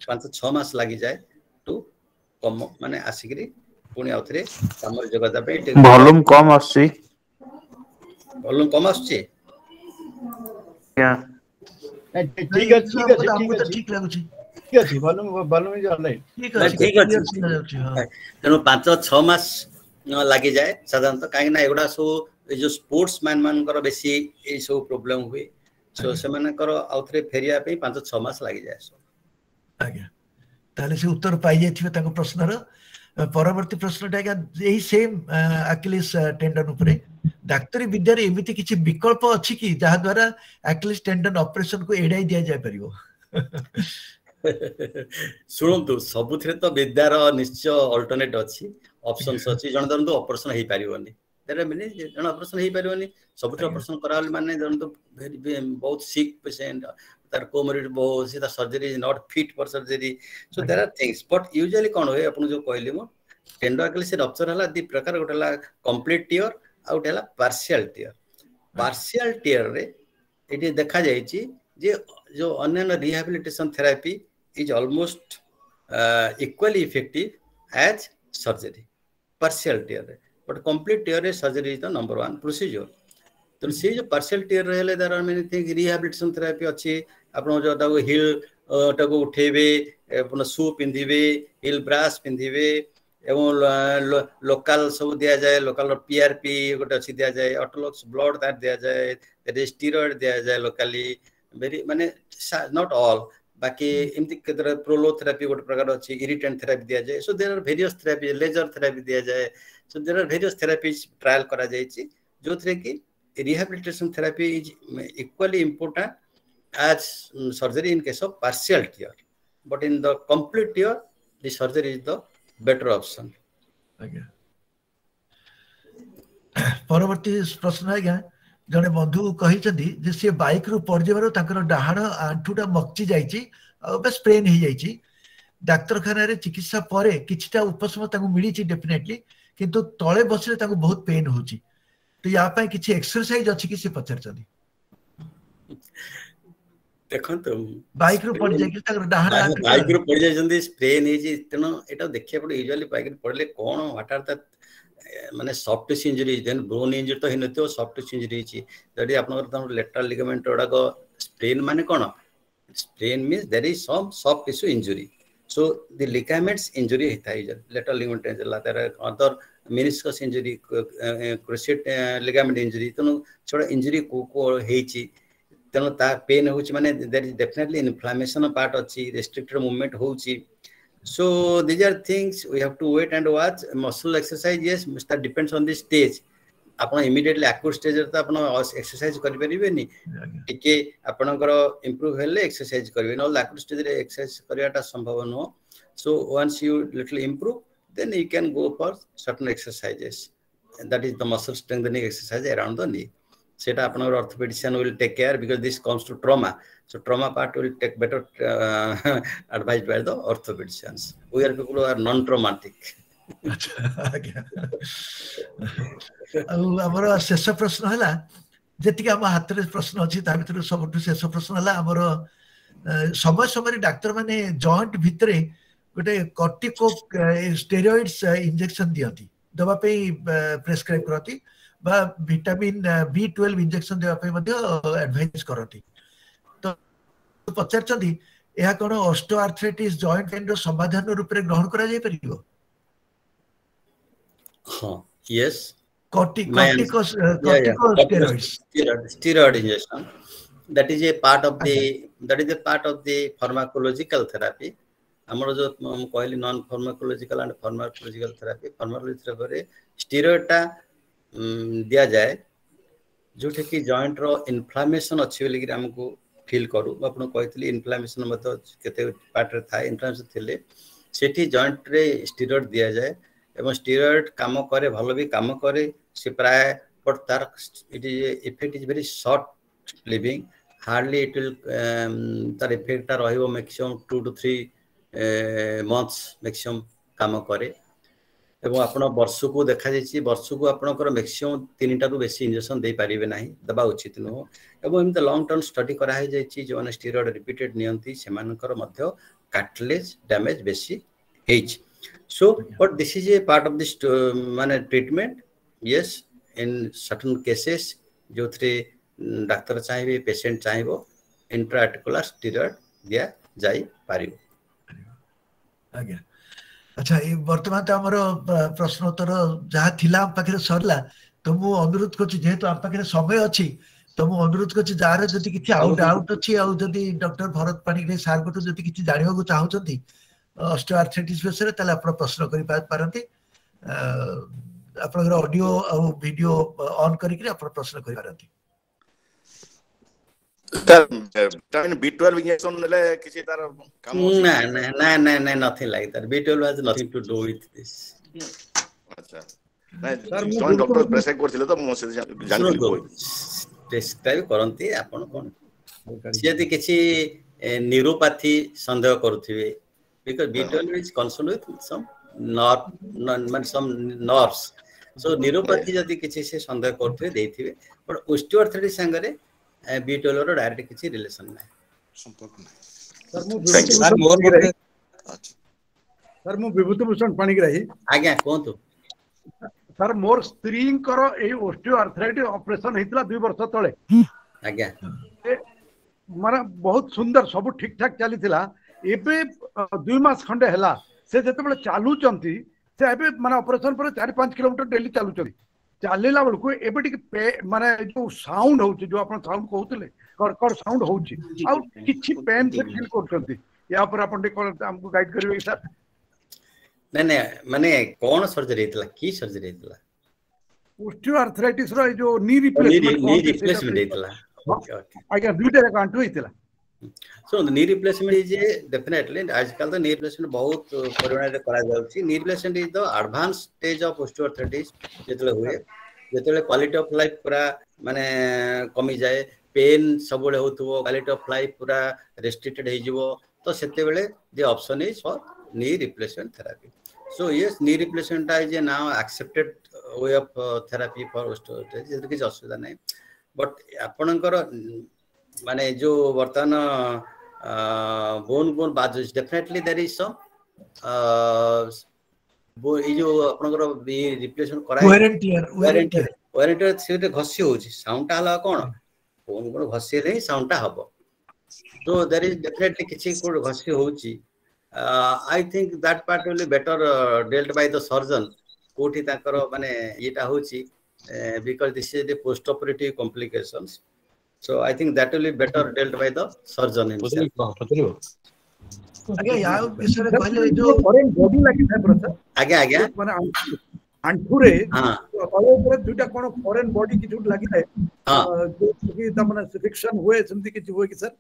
5-6 मास लागि जाए टू कम माने आसिकरी पुणी आउथरे सामर जगत पे वॉल्यूम कम आछि क्या ठीक है ठीक अछि वॉल्यूम इज ऑलराइट ठीक अछि तेनो 5-6 मास लागि जाए साधारणतः काहे ना एगुडा सो जो स्पोर्ट्स मैन मानकर बेसी ए सब प्रॉब्लम हुए सो से मानकर आउथरे फेरिया पे 5-6 मास लागि जाए सो आज्ञा ताले से उत्तर पाई जाथिबे ताको प्रश्नर परवर्ती प्रश्नटा यही सेम अकेलिस टेंडन उपरे डाक्तरी विद्या रे एमिति किछि विकल्प अछि कि जहा द्वारा अकेलिस टेंडन ऑपरेशन को एडाई दिया जाय परिबो सुनंतु सबुथरे तो विद्यार निश्चय अल्टरनेट अछि ऑप्शंस अछि जण दरंतु ऑपरेशन हेई परिबोनी तेरे मिले जण ऑपरेशन हेई परिबोनी सबुथरे ऑपरेशन कराल माने जण तो बहुत सिक पेशेंट तार कोमोरिड बहुत सी surgery is not fit for surgery so there are things but usually कोन होय अपन जो कहली मो टेंडो अकेलिस रप्चर हला दि प्रकार गोटला कंप्लीट टियर आउट है पार्शियल टियर रे ये देखा जाइए जे जो अन्य rehabilitation therapy is almost equally effective as surgery partial tear रे बट कंप्लीट टियर रे surgery is the number 1 procedure तो से जो पार्शियल टियर रहले there are many thing rehabilitation therapy अछि आपण जो ताको हिल टाको उठेबे अपन शू पिंधिबे हिल ब्रास पिंधिबे एवं लोकल सब दिया जाए लोकल पीआरपी गोटे अच्छी दिया जाए ऑटोलॉक्स ब्लड दैट दिया जाए स्टीरॉयड दिया जाए लोकली वेरी माने नॉट ऑल बाकी एमती केतर प्रोलोथेरापी गोटे प्रकार अच्छी इरिटेंट थेरापी दिया जाए so there are various therapy laser therapy दिया जाए so there are various therapies trial करा जायछि जो थरे की rehabilitation therapy is equally important as surgery in case of partial tear but in the complete tear the surgery is the better option आज्ञा परवर्ती प्रश्न आज्ञा जने बंधु कहिसंदी जे से बाइक रु पड़ जेबारो ताकर डाहाण आंठुटा मक्ची जाईची बस स्प्रेन ही जाईची डाक्तरखाना रे चिकित्सा परे किछटा उपशम ताकू मिलीची डेफिनेटली किंतु तळे बसले ताकू बहुत पेन होची तो या पय किछि एक्सरसाइज अछि कि से पचरचंदी देखंतु बाइक रु पड़ जाय कि ताकर डाहाण आंठु बाइक रु पड़ जाय जंदी स्प्रेन ही जी तनो एटा देखिया पड़े यूजुअली बाइक रु पड़ले कोन व्हाट आर द माने soft tissue injury then bone injury तो हिनतो सॉफ्ट टिश्यू इंजरी छि जडी आपनकर तम लेटरल लिगामेंट ओडा को स्प्रेन माने कोन sprain means there is some soft tissue injury so the ligaments injury हेता is lateral ligament injury there other meniscus injury cruciate ligament injury तनो छोडा इंजरी को हेछि तनो ता पेन होछि माने there is definitely inflammation part अछि रेस्ट्रिक्टेड मूवमेंट होछि so these are things we have to wait and watch muscle exercise yes that depends on the stage आपण immediately acute stage रे त आपण एक्सरसाइज करि परिबे नि टिके आपनकर इंप्रूव हेले एक्सरसाइज करबे न acute stage रे एक्सरसाइज करियाटा संभव न so once you little improve then you can go for certain exercises and that is the muscle strengthening exercise around the knee सेटा आपनकर orthopedician will take care because this comes to trauma so trauma part will take better advised by the orthopedicians we are people who are non traumatic हमर शेष प्रश्न हला जेति हम हाथ रे प्रश्न अछि ता भितर सबटु शेष प्रश्न हला हमर समय समय डॉक्टर माने जॉइंट भितरे गोटे कॉर्टिको स्टेरॉइड्स इंजेक्शन दियंती दवा पे प्रेस्क्राइब करती बा विटामिन B12 इंजेक्शन देवा पे मध्ये एडवाइस करती तो पचारचंदी एहा कोन ऑस्टियोआर्थराइटिस जॉइंट पेन रो समाधान रूप रे ग्रहण करा जाय परिबो हां yes cortico steroid injection that is a part of the pharmacological therapy हमर जो हम कहली non pharmacological and pharmacological therapy रे स्टेरॉइड टा दिया जाए जोटे कि जॉइंट रो इन्फ्लेमेशन अछि बोली कि हमको फील करू आपण कहतली इन्फ्लेमेशन मत केते पार्ट रे था इन्फ्लेमेशन थिले सेठी जॉइंट रे स्टेरॉइड दिया जाए एवं स्टेरॉइड काम करे भलो भी काम करे से प्राय बट तार it is effect is very short living hardly it will तार इफेक्ट रहइबो मैक्सिमम 2 to 3 months मैक्सिमम काम करे एवं आपण वर्ष को देखा जायछि वर्ष को आपनकर मैक्सिमम 3 टारु बेसी इंजेक्शन दे पारिबे नाही दबा उचित न एवं एम लॉन्ग टर्म स्टडी करा है जायछि जो माने स्टेरॉइड रिपीटेड नियंती सेमानकर मध्य कार्टिलेज डैमेज बेसी hedge so but this is a part of this माने treatment yes in certain cases जो थ्रे डॉक्टर चाहिबे पेशेंट चाहिबो इंट्राआर्टिकुलर स्टेरॉइड दिया जाई पारिबो आज्ञा अच्छा ये वर्तमान तो हमर प्रश्न उत्तर जहाँ थिला हम पाखे सरला तो मु अनुरोध करछि जेहेतु हम पाखे समय अछि तो मु अनुरोध करछि जार जति किछि आउट अछि आ जति डॉक्टर भरत पाणिग्राही सार को जति किछि जानिबा को चाहउछंती ऑस्टियोआर्थराइटिस विषय तले आपण प्रश्न करि पारंती आपनकर ऑडियो आ वीडियो ऑन करि कि आपण प्रश्न करि पारंती Vitamin B12 injection ले किसी तार काम ना nothing like that B12 has nothing to do with this अच्छा नहीं जॉइंट डॉक्टर प्रेस्क्राइब करथिले तो मो से जानली कोइ प्रेस्क्राइब करंती आपण कोन यदि किछि न्यूरोपैथी संदेह करूथिबे because B12 is concerned with some nerves so neuropathy जदि किसी से संदेह करथिबे देथिबे बट ऑस्टियोआर्थराइटिस संगरे B12 रो डायरेक्ट किसी रिलेशन नै संपर्क नहीं। सर मु Thank you. सर मोर मते अच्छा सर मु विभूति भूषण पाणिग्राही आज्ञा कोंतु सर मोर स्त्रींकर ए ऑस्टियोआर्थराइटिस ऑपरेशन हेतला 2 वर्ष तळे आज्ञा माने बहुत सुंदर सब ठीक ठाक चली थिला एबे 2 मास खंडे हला से जते बेले चालू चंती से एबे माने ऑपरेशन पर 4-5 किलोमीटर डेली चालू चली चालीला बेलको एबे टिके माने जो साउंड होची जो आपण साउंड कहउतले कर साउंड होची आ किछि पेन से फील करछंती या पर आपण हमको गाइड करिवे सर नहीं नहीं माने कौन सर्जरी हेतला की सर्जरी हेतला ऑस्टियोआर्थराइटिस रो जो नी रिप्लेसमेंट हेतला ओके ओके आज्ञा दुइटा कांटू हेतला so knee replacement is definitely आजकल तो नी रिप्लेसमेंट बहुत परिमाण रे करा जाउची knee replacement is the advance stage of osteoarthritis जेतले हुए जेतले क्वालिटी ऑफ लाइफ पूरा माने कमी जाए पेन सब बेले होतबो क्वालिटी ऑफ लाइफ पूरा रेस्ट्रिक्टेड हे जिवो तो सेते बेले the option is for knee replacement therapy so yes knee replacement is now accepted way of therapy for osteoarthritis जेतले किछ असुविधा नै बट आपनकर माने जो वर्तमान बोन बोन बाजू डेफिनेटली देयर इज सम ये जो आपनकर रिप्लेसमेंट कराय वारंटी से घसी होची साउंड हला कोन बोन बोन घसी नै साउंड हबो तो देयर इज डेफिनेटली किछि को घसी होची आई think that part will be better dealt by the surgeon कोठी ताकर माने एटा होची because this is the post operative complications so I think that will be better dealt by the surgeon himself आगे या विषय कहले जो फॉरेन बॉडी लागि था सर आगे आगे माने आंठुरे हां तळे ऊपर दुटा कोन फॉरेन बॉडी किछु लागि थाए हां जो कि त माने फ्रिक्शन हुए सेमति किछु होय कि सर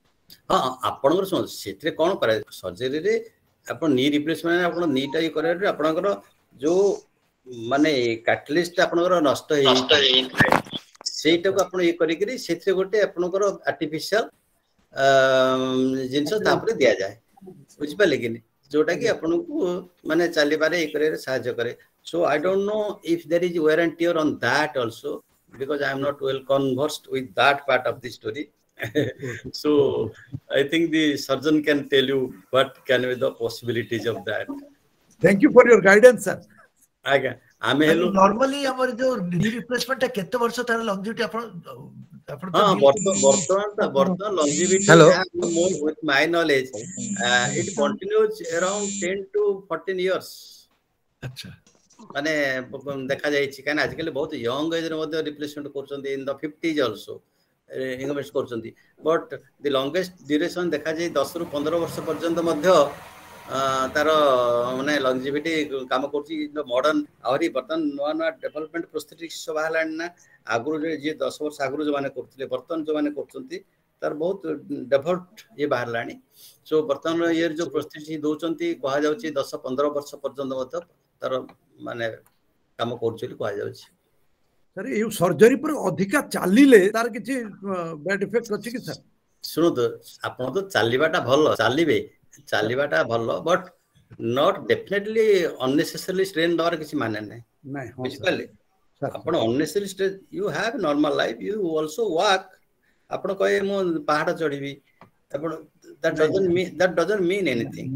हां आपनकर सुन सेतरे कोन करे सर्जरी रे आपन नी रिप्लेसमेंट आपन नी टाई करे रे आपनकर जो माने कैटलिस्ट आपनकर नष्ट हे सेटा को आपन ये करी करी सेतरे गोटे आपनकर आर्टिफिशियल जिंस तापरे दिया जाए बुझ पाले कि जोटा कि आपन को माने चली बारे करे सहायता करे so I don't know if there is wear and tear on that also because I am not well conversed with that part of the story so I think the surgeon can tell you what can be the possibilities of that thank you for your guidance sir आगे आमे hello normally हमर जो knee replacement केते वर्ष तार longevity आपण हां वर्तमान longevity more with my knowledge it continues around 10 to 14 years अच्छा माने देखा जाय छी कान आजकल बहुत यंग एज रे मध्ये रिप्लेसमेंट करछन्ती in the 50s also invest करछन्ती बट द लॉन्गेस्ट ड्यूरेशन देखा जाय 10 रु 15 वर्ष पर्यंत मध्ये तार माने लॉन्जिविटी काम करछि मॉडर्न आरी बर्तन नवा नवा डेवलपमेंट प्रोस्थेटिक्स सब हालान ना आगु जे 10 वर्ष आगु जो माने करथिले बर्तन जो माने करछन्ती तार बहुत डेवलप्ड ये बाहरलानी सो बर्तन ये जो प्रोस्थेटिक्स दोचन्ती कहा जाउछि 10 15 वर्ष पर्यंत मत तार माने काम करछली कहा जाउछि सर ये सर्जरी पर अधिका चालिले तार किछि बैड इफेक्ट अछि कि सर सुनो तो आपन तो चालीबाटा भलो चालीबाटा भलो but not definitely unnecessarily strain दर किछि माने नै बुझ पाले आपण unnecessarily strain you have normal life you also walk आपण कहे मो पहाड़ चढ़ीबी आपण that doesn't mean anything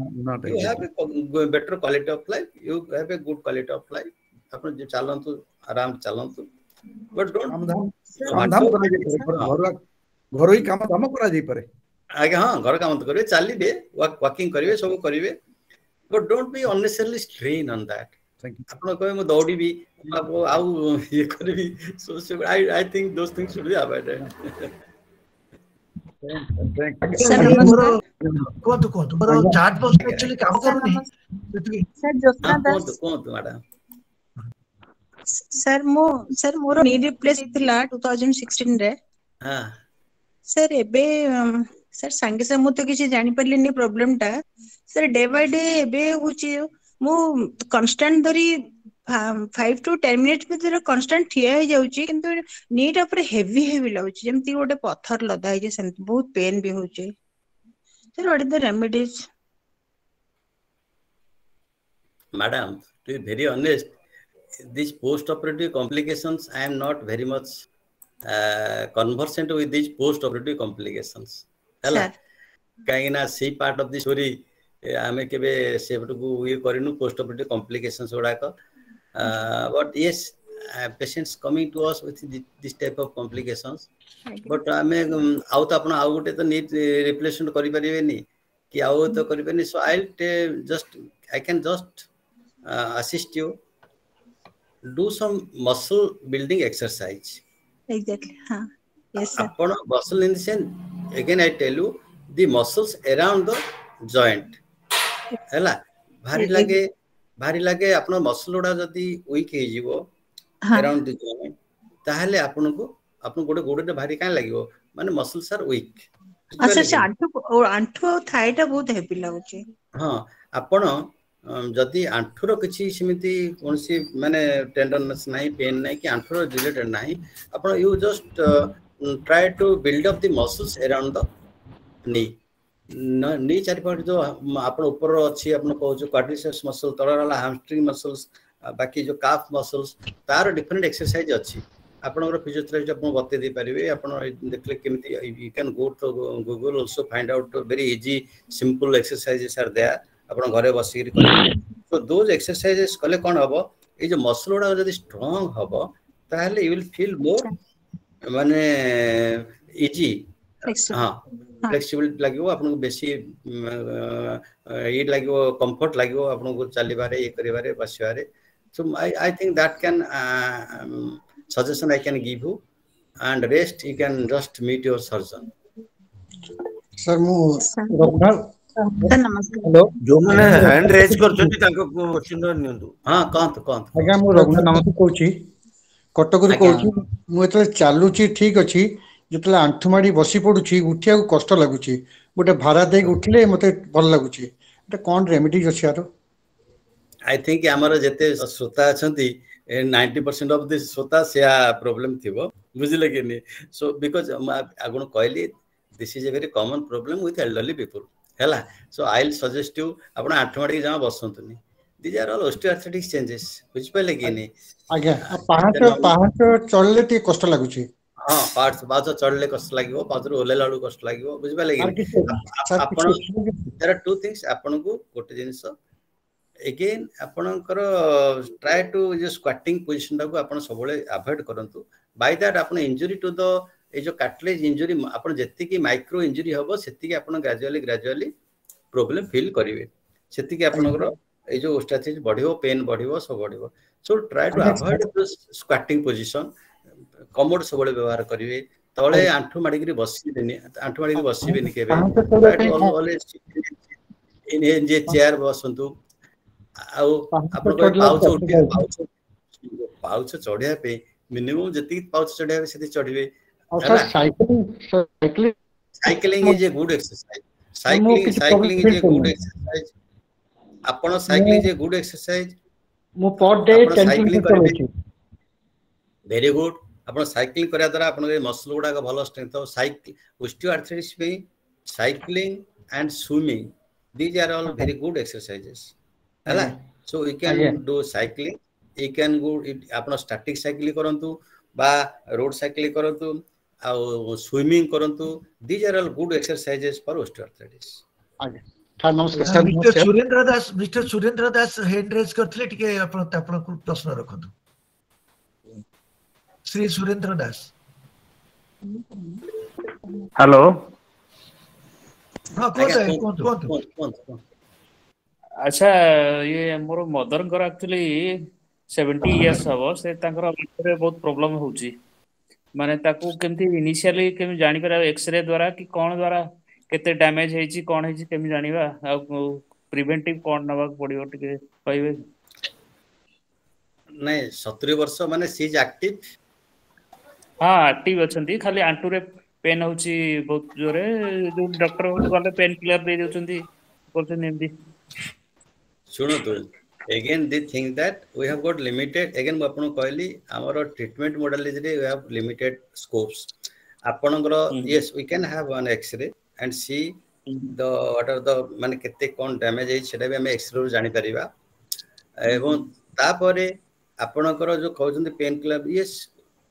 you have a better quality of life you have a good quality of life आपण जे चालंतु आराम चालंतु बट डोंट काम करा घरोई काम करा जाई पारे आगे हां घर काम तो करिवे चालीबे वॉकिंग करिवे सब करिवे but don't be unnecessarily strain on that आपण कहे म दौड़ीबी आउ ये करबी so I think those things should be avoided sir कोन पर चार्ट बॉक्स एक्चुअली काम करूनी सर जोस्ना दास कोन मैडम सर मोर नी रिप्लेस थिला 2016 रे हां सर एबे सर संगे से मु तो किसी जानि परलिनी प्रॉब्लम टा सर डे बाय डे एबे होची मु कांस्टेंट धरी 5 to 10 मिनिट भीतर कांस्टेंट ठिया हो जाउची किंतु नीट ऊपर हेवी लागुची जेमति गोटे पत्थर लदा है जे सेमति बहुत पेन भी होची sir what is the remedies madam to be very honest these post-operative complications, I am not very much conversant with these post-operative complications. Hela kahi na see part of the story ame kebe sebuku we karinu post-operative complications gudaka. But yes, patients coming to us with this type of complications. But ame out apna out gote to need replacement kari paribeni ki out to kari paribeni. So I can just assist you. Do some muscle building exercise. Exactly. Yes, sir. Upon muscle in the sense, again I tell you, the muscles around the joint. Hela, bhari lage apna muscle oda jati weak he jibo around the joint. Tahale apno gode bhari kain lagibo. Mane muscles are weak. sir antu thigh ta bahut heavy laguchi. Apno जदि आंठुर किसी सेमिति कोनसी माने tenderness नहीं pen नहीं कि आंठुर related नहीं आपण you just try to build up the muscles around the knee चारि पार्ट जो आपण ऊपर अछि आपण कहू जो क्वाड्रिसेप्स मसल तळला हैमस्ट्रिंग मसल्स बाकी जो काफ मसल्स तार डिफरेंट एक्सरसाइज अछि आपनकर फिजियोथेरेपिस्ट आपण बते दे परिबे आपण देखले केमिति you can go to Google also find out very easy simple exercises are there आपण घरे बसी तो दोज एक्सरसाइजेस कले कोन हबो ए जो मसल उडा जदी स्ट्रांग हबो ताहले यू विल फील मोर माने इजी फ्लेक्सिबल लागिवो आपन को बेसी ये लागिवो कंफर्ट लागिवो आपन को चलीबारे ये करिबारे बसिबारे so I think that can suggestion I can give you and rest you can just meet your surgeon. Sir मु हेलो जो माने हैंड रेज करछथि ताको क्वेश्चन नियंतु कौन आज्ञा मु रघुनाथ नमस्ते कहूची कटकरू कहूची मु एतले चालुची ठीक अछि जतले आंठुमाडी बसी पडुची उठिया को कष्ट लागुची गोटे भारा दे उठले मते भल लागुची एटा कोन रेमेडीज अछि यारो आई थिंक हमर जते श्रोता अछंती 90% of this श्रोता से प्रॉब्लम थिबो बुझले कि नहीं सो बिकॉज़ आगुन कहली this is a very common problem with elderly people हैला सो आई विल सजेस्ट यू आपण आठमाडी जमा बसंतुनी दीज आर ऑल ऑस्टियोआर्थराइटिक चेंजेस बुझ पले कि नहीं आज्ञा पाहाच चलले ती कष्ट लागुची पाहाच चढ़ले कष्ट लागिवो पाहाच ओले लाडू कष्ट लागिवो बुझ पले कि आपण देयर आर टू थिंग्स आपण को गोटे जिंस अगेन आपणकर ट्राई टू जो स्क्वाटिंग पोजिशन को आपण सबले अवॉइड करंतु बाय दैट आपण इंजुरी टू द ए जो कार्टिलेज इंजुरी आपण जत्ति की माइक्रो इंजुरी हबो सेति की आपण ग्रेजुअली प्रॉब्लम फील करिवे सेति की आपणकर ए जो ओस्टियोआर्थराइटिस बढ़िवो पेन बढ़िवो सब बढ़िवो so try to avoid the squatting position commode सबले व्यवहार करिवे तळे आंठू माडी के बसिबेनी आंठू माडी के बसिबेनी केबे ऑलवेज इन जे चेयर बसंतु पाउच चढ़िया पे मिनिमम जति पाउच चढ़िया पे सेति चढ़िबे cycling is a good exercise cycling is a good exercise आपण cycling is a good exercise मो per day 10 kilometre very good आपण साइक्लिंग करिया द्वारा आपण के मसल गुडा का भलो स्ट्रेंथ हो ऑस्टियोआर्थराइटिस पे cycling and swimming these are all very good exercises हैला so you can do cycling you can go आपण स्टैटिक साइक्लिंग करंतु बा रोड साइक्लिंग करंतु आ स्विमिंग करंतु these are all good exercises for osteoarthritis आज्ञा नमस्कार mister Surendra Das hand raise करथले टिके आपण को प्रश्न रखंतु श्री सुरेंद्र दास हेलो हां कोन अच्छा ये मोर मदर को एक्चुअली 70 इयर्स हबो से तांकर रे बहुत प्रॉब्लम होउची माने ताकू केमती इनिशियली केम जानि पर एक्सरे द्वारा कि कोन द्वारा केते डैमेज हेची कोन हेची केम जानिबा आ प्रिवेंटिव कोन नवा पड़ियो टिके कहबे नहीं 70 वर्ष माने सी इज एक्टिव हां एक्टिव अछंती खाली आंटू रे पेन होउची बहुत जोरे जो डॉक्टर गले पेन किलर दे देउचंती बोलते नेमदी सुनो तो again they think that we have got limited again आपन कहली हमर ट्रीटमेंट मॉडलिटी रे we have limited scopes आपनकर yes we can have an x-ray and see the what are the माने केते कोन डैमेज है सेटा भी हम एक्सरे रो जानि परिबा एवं ता परे ଆପଣଙ୍କର ଯୋଉ କହୁଛନ୍ତି pain killer, yes,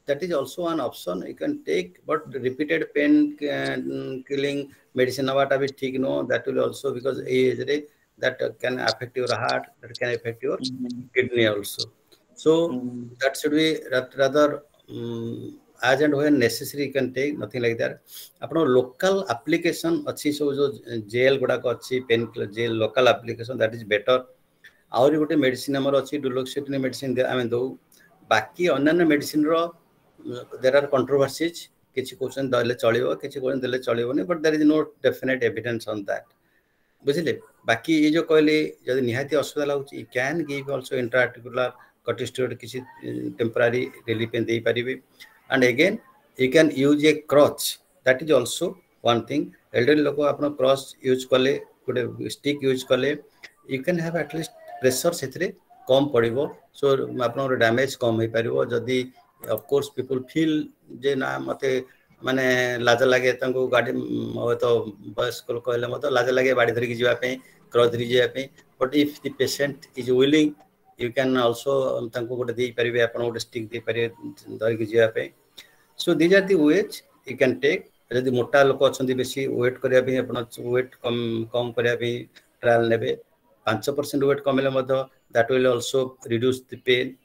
that is also an option you can take, but repeated pain killing medicine nabata bhi thik no, that will also, because age re that can affect your heart, that can affect your kidney also. So that should be rather as and when necessary you can take, nothing like that. Apno local application अच्छी सब जो jail गुड़ा को अच्छी pain killer gel local application, that is better. आउरी गोटे medicine हमर अच्छी डुलोक्सिटिन मेडिसिन आमे दो, बाकी अन्य मेडिसिन रो there are controversies, किछि क्वेश्चन दले चलिबो, किछि क्वेश्चन दले चलिबोनी, but there is no definite evidence on that. बुझिले बाकी ये जो कहले जदि निहाती असुविधा लाଗୁଛି, you can give also intraarticular corticosteroid किछि temporary relief दे परिबे. And again you can use a crutch, that is also one thing. Elderly लोग अपना crutch use कले, गोटे stick use कले, you can have at least pressure सेतरे कम पड़िबो, so अपना डैमेज कम होई परिबो. जदि of course people feel जे ना मते माने लाज लागे तांको गाडी तो बस को कहले मते लाज लागे बाडी धरि कि जिवा पे क्रॉस धरि जिवा पे, but if the patient is willing you can also तांको गोटे दे परिबे, आपण गोटे स्टिक दे परिबे धरि कि जिवा पे. So these are the ways you can take. यदि मोटा लोक अछंती बेसी वेट करिया पे आपण वेट कम करिया पे ट्रायल नेबे, 5% वेट कमेले मते that will also reduce the pain.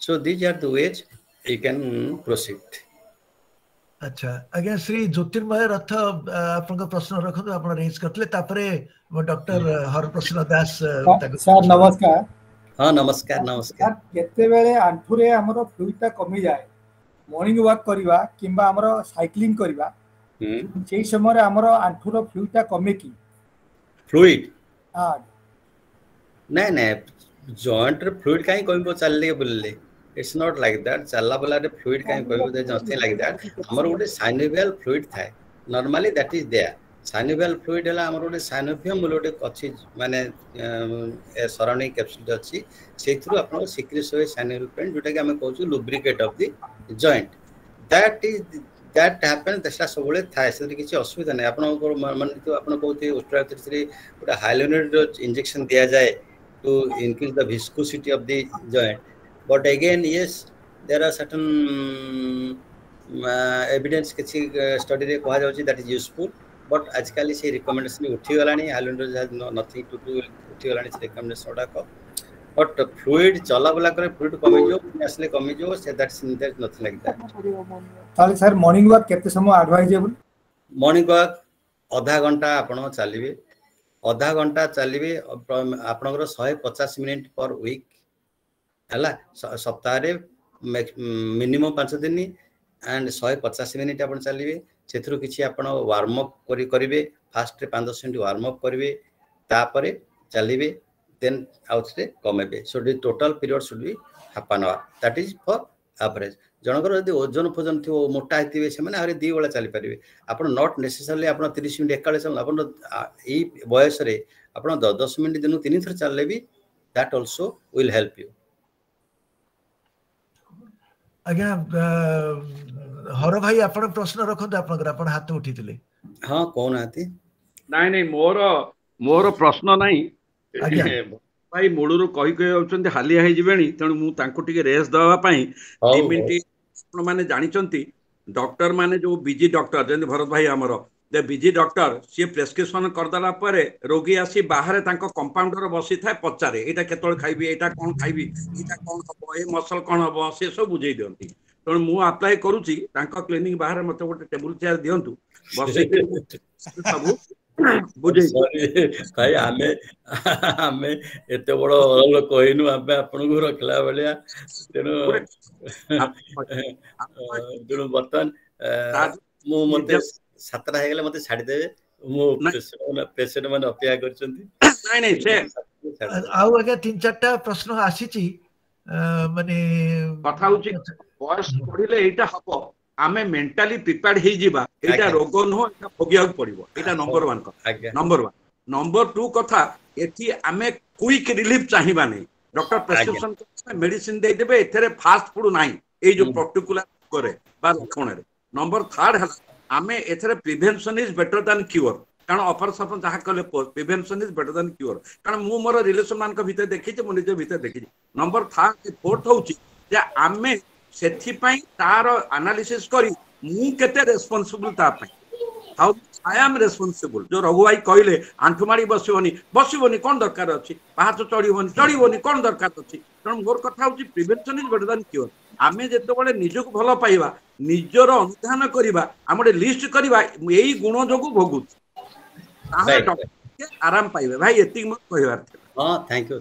So these are the ways you can proceed. अच्छा आज्ञा श्री ज्योतिर्मय रथ आपन प्रश्न रखतो, आपन रेंज करतले, तापरे डॉक्टर हरप्रसन्न दास सर नमस्कार. हां नमस्कार. नमस्कार. केते बेले आंठुरे हमरो फ्लूइडटा कमी जाए, मॉर्निंग वॉक करिवा किंबा हमरो साइक्लिंग करिवा, सेही समय हमरो आंठुरो फ्लूइडटा कमे की फ्लूइड? हां नै नै जॉइंट रे फ्लूइड काई कमी चलले बोलले, it's not like that. चलला वाला रे फ्लूइड काई कमी दे nothing like that. हमर गोटे synovial fluid थाए, normally that is there. synovial fluid हला हमर गोटे synovium बोले अछि, माने सराउंडिंग कैप्सूल अछि, सेथरु आपन सिक्रेट होय synovial fluid, जोटा कि हम कहू lubricate of the joint. That happen, दशा सबले थाए, से किछि असुविधा नै. आपन मन तो आपन कहउते ओस्टियोआर्थराइटिस रे गोटे हाइलुरोनिक इंजेक्शन दिया जाए to increase the viscosity of the joint. But again, yes, there are certain evidence किछि study रे कहा जाउछि that is useful, but आजकल से recommendation उठी गलानी, hyaluronic has nothing to do, उठी गलानी से recommendation उडाको. But fluid चला बला करे fluid कमी जो असले कमी जो, से that's nothing like that. ताले सर मॉर्निंग वॉक केते समय एडवाइजेबल? मॉर्निंग वॉक आधा घंटा आपण चलिबे, आधा घंटा चलिबे, आपनकर 150 मिनिट पर वीक हला, सप्ताह रे मिनिमम 5 दिन एंड 150 मिनिट आपण चलिबे. सेथरु किछि आपण वार्म अप करिवे, फास्ट रे 5-10 मिनिट वार्म अप करिवे, तापरे चलिबे, देन आउटरे कमेबे. So the total period should be half an hour, that is for average. जनकर यदि ओजन फोजन थियो मोटा हेतिबे से माने आरे 2 बेला चली परिबे. आपण नॉट नेसेसरली आपण 30 मिनिट एकाले चल, आपण एई बयस रे आपण 10 मिनिट दिनु 3 थर चलले भी that also will help you. आज्ञा हर भाई आपण प्रश्न रखंतु, आपण हाथ उठितिले. हां कोन हाथी? नहीं मोर प्रश्न नहीं भाई, मूलरू कही कही आउछन्ते हालिया हे जिबेनी, तेणु मु तांको टिके रेस दवा पई 2 मिनिट आपण माने जानिचंती. डॉक्टर माने जो बिजी डॉक्टर जेंति भरत भाई हमरो दे बिजी डॉक्टर सी प्रेस्क्रिप्शन कर दला परे रोगी आसी बाहर तांको कंपाउंडर बसी थाए, पचारे एटा केतोल खाइबी, एटा कोन खाइबी, एटा कोन हबो, ए मसल कोन हबो, से सब बुझेई दियंती. तेणु मु अप्लाई करूची तांको क्लिनिक बाहर मते गोटे टेबल चेयर दियंतु, बसी सब बुझेई. भाई आमे एते बडो लोक कहिनु, आमे आपन को रखला बलिया, तेनु बर्तन मु मते 7 हे गेले मते छाडी देबे. मु पेशेंट माने अपेक्षा करचंती. नहीं से आउ आगे 3-4टा प्रश्न आसीची, माने कथा होची बयस पढिले एटा हबो, आमे मेंटली प्रिपेयर्ड हे जिबा, एटा रोग न एटा भोगिया पड़िबो. एटा नंबर 1 कथा. नंबर 1. नंबर 2 कथा, एथि आमे क्विक रिलीफ चाहिबा नै. डॉक्टर प्रेस्क्रिप्शन मेडिसिन दे देबे, एथरे फास्ट फूड नाही, ए जो पर्टिकुलर करे बा लक्षण रे. नंबर 3 हला आमे एथरे prevention is better than cure. कारण ऑपरेशन जहाँ कले prevention is better than cure कारण मु मोर रिलेशन मान भीतर देखी मु निज भीतर देखी नंबर फोर्थ हूँ जे आमे सेथिपाई तार एनालिसिस करी मु केते रेस्पोंसिबल तापाई हाउ आई एम रेस्पोंसिबल जो रघु भाई कहले आंठुमाड़ी बसबनी कौन दरकार अच्छी पाहाच चढ़बनी कौन दरकार अच्छी तेणु मोर कथा हूँ prevention is better than cure आमे जेतेबेले निजक भल पाइबा निजर अनुधान करवा आम लिस्ट करवा यही गुण जो भोगु आराम पाइबे भाई एतिक मत कहबार हाँ थैंक यू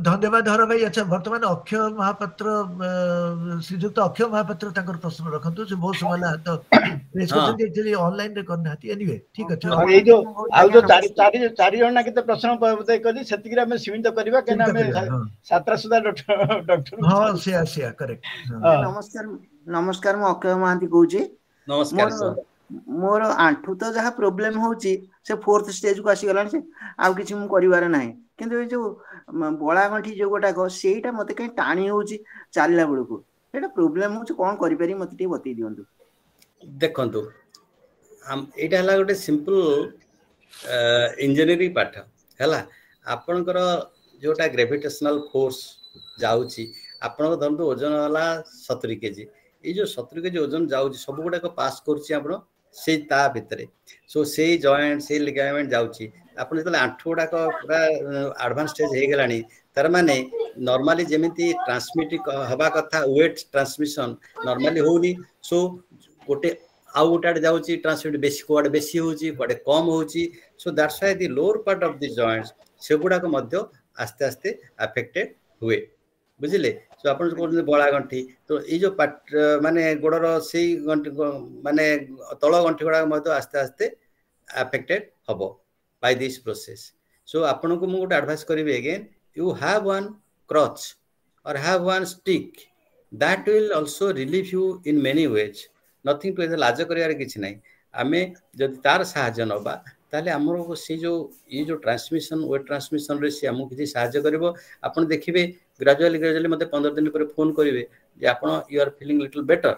धन्यवाद हर भाई। अच्छा वर्तमान अक्षय महापात्र श्रीजुक्त अक्षय महापात्र तांकर प्रश्न रखंतु से बहुत समय हाथ रेस करछन एक्चुअली ऑनलाइन रे करना हती एनीवे ठीक अछि। ए जो आ जो चारि जण ना केते प्रश्न पते करी सेतिक रे हम सीमित करबा केना हम सातरा सुदा डॉक्टर हां से करेक्ट। नमस्कार मु अक्षय महांती कहूची। नमस्कार मोर आंठू तो जहाँ प्रोब्लेम होची से फोर्थ स्टेज को आसी गलानी से आउ किछि मु करिवार नाही किंतु ए जो बळा गंठी जो गोटा को सेटा मते कहीं टाणी होची चालला बेल को एटा प्रॉब्लम होची कोन करि पारी मते टी बतई दियंतु। देखंतु हम एटा हला गोटे सिंपल इंजीनियरिंग पाठ हला आपनकर जोटा ग्रेविटेशनल फोर्स जाउची आपन धरतो ओजन वाला 70 केजी ये जो 70 केजी ओजन जाउची सब गुडा को पास करची आपन से ता भितरे सो से जॉइंट से लिगामेंट जाउची आपन जतले आंठू गुडा को पूरा एडवांस स्टेज हे गेलानी तार माने नॉर्मली जेमिति ट्रांसमिट हवा कथा वेट ट्रांसमिशन नॉर्मली होनी सो गोटे आउ गोटे जाउची ट्रांसमिट बेसी कोड बेसी होची कोडे कम होची सो that's why the lower part of the joints से गुडा को मध्य आस्ते आस्ते अफेक्टेड हुए बुझिले। सो आपण जो बळा गंठी तो ये जो पाट माने गोडर से गंठी माने तळ गंठी गुडा मध्य आस्ते आस्ते अफेक्टेड हबो बाय दिस प्रोसेस। सो आपण को मु गोटे एडवाइस करिवे again you have one crutch or have one stick that will also relieve you in many ways nothing to लाज करियार किछि नै आमे जदि तार सहाय्य नबा ताले हमरो से जो ये जो ट्रांसमिशन वेट ट्रांसमिशन रे से हमको किछि सहाय्य करिवो आपण देखिबे ग्रेजुअली मते 15 दिन पर फोन करिवे जे आपण you are feeling little better.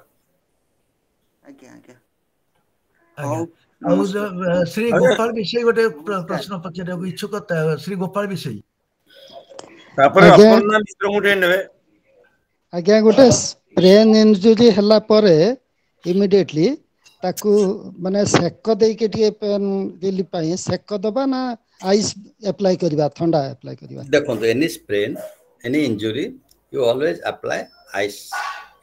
Shri Gopal विषय गोटे प्रश्न पचारे इच्छुक श्री गोपाल विषय तापर अपना मित्र मुटे नेबे आज्ञा गोटे ब्रेन इंजरी हला परे इमिडिएटली ताकू माने सेक देई के टिए पेन रिलीफ पाई सेक दबा ना आइस अप्लाई करबा ठंडा अप्लाई करबा। देखो any sprain any injury you always apply ice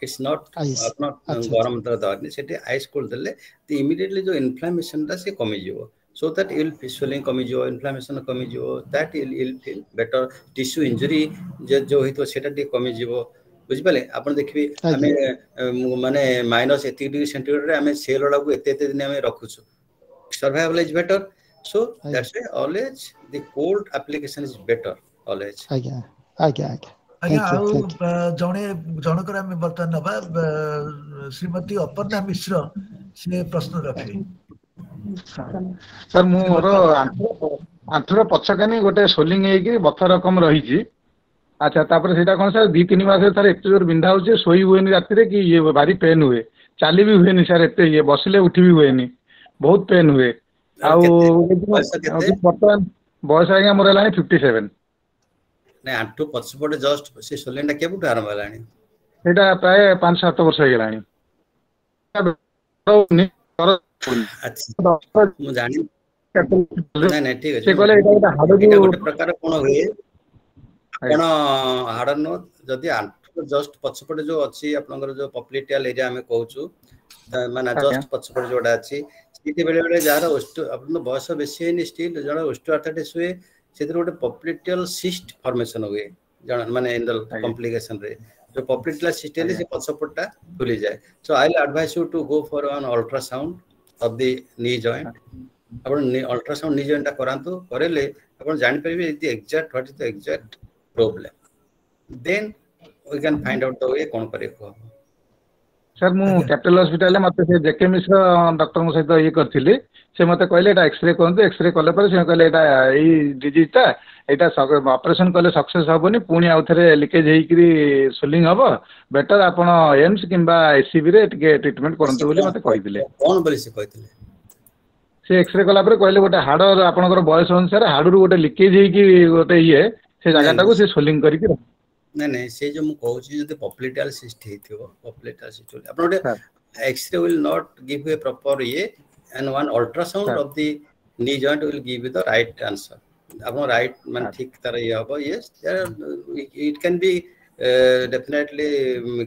it's not गरम तो दरनी सेठी आइस कोल देले ती इमीडिएटली जो इन्फ्लेमेशन दा से कमी जिवो सो दैट इल स्वेलिंग कमी जिवो इन्फ्लेमेशन कमी जिवो that'll feel better tissue injury जो हितो सेटा टी कमी जिवो बुझि पाले आपण देखबी हमें माने माइनस 80 डिग्री सेंटीग्रेड रे हमें सेल वाला को एते दिन हमें रखुछु survival is better so that's why always the cold application is better always. आज्ञा जणे जनकर हम बर्तन नबा श्रीमती अपर्णा मिश्र से प्रश्न रखे सर मोर आंठुर पछकानी गोटे सोलिंग हेकी बथ रकम रही अच्छा तापर सेटा कोन सर 2-3 मास सर एते जोर बिंधा होचे सोई हुएनी राति रे कि ये भारी पेन हुए चाली भी हुएनी सर एते ये बसले उठी भी हुएनी बहुत पेन हुए आउ बर्तमान बयस आगे मोर लानी 57 नै आंठू पछपटे जस्ट से सोलिंडा केबुट आरंभ लानी सेटा प्राय 5-7 वर्ष हे लानी अच्छा मु जानि नै ठीक अछि से कहले एटा हाड गोटे प्रकार कोन हुए आपण हाड नो जदि आंठू जस्ट पछपटे जो अछि आपनकर जो पॉप्युलेटियल एरिया हमें कहउछु माने जस्ट पछपटे जोडा अछि सीटी बेले बेले जार ओस्ट आपन बयस बेसी नि स्टिल जणा ओस्टियोआर्थराइटिस हुए सेतिर गोटे पॉप्युलेटियल सिस्ट फॉर्मेशन हुए जण माने इन द कॉम्प्लिकेशन रे जो पॉप्युलेटियल सिस्ट है से पछपटा खुली जाए so I will advice you to go for an ultrasound of the knee joint आपण अल्ट्रासाउंड नी जॉइंट करांतु करेले आपण जानि परिबे इति exact what is the exact problem then we can find out the way कोन करे को सर मु कैपिटल हॉस्पिटल मते से जेके मिश्र डॉक्टर मो सहित ये करथिले से मते कहले एटा एक्सरे करंतु एक्सरे कले पर से कहले एटा एई डिजीज ता एटा ऑपरेशन कले सक्सेस हबोनी पुनी आउथरे लीकेज हेइकरी सोलिंग हबो बेटर आपण एम्स किबा एसीबी रे टिके ट्रीटमेंट करंतु बोली मते कहिदिले कोन बोली से कहिदिले से एक्सरे कला पर कहले गोटे हाड़ आपनकर बयस अनुसार हाड़ू गोटे लिकेज ହେଇକି गोटे ये से जगह को से सोलिंग करके नहीं नहीं से जो मु कहू छी जदि पॉप्लेटाल सिस्ट हेथिबो पॉप्लेटाल सिस्ट आपन गोटे X ray will not give a proper ये and one ultrasound of the knee joint will give you the right answer आपन राइट मान ठीक तरह ये हबो yes it can be definitely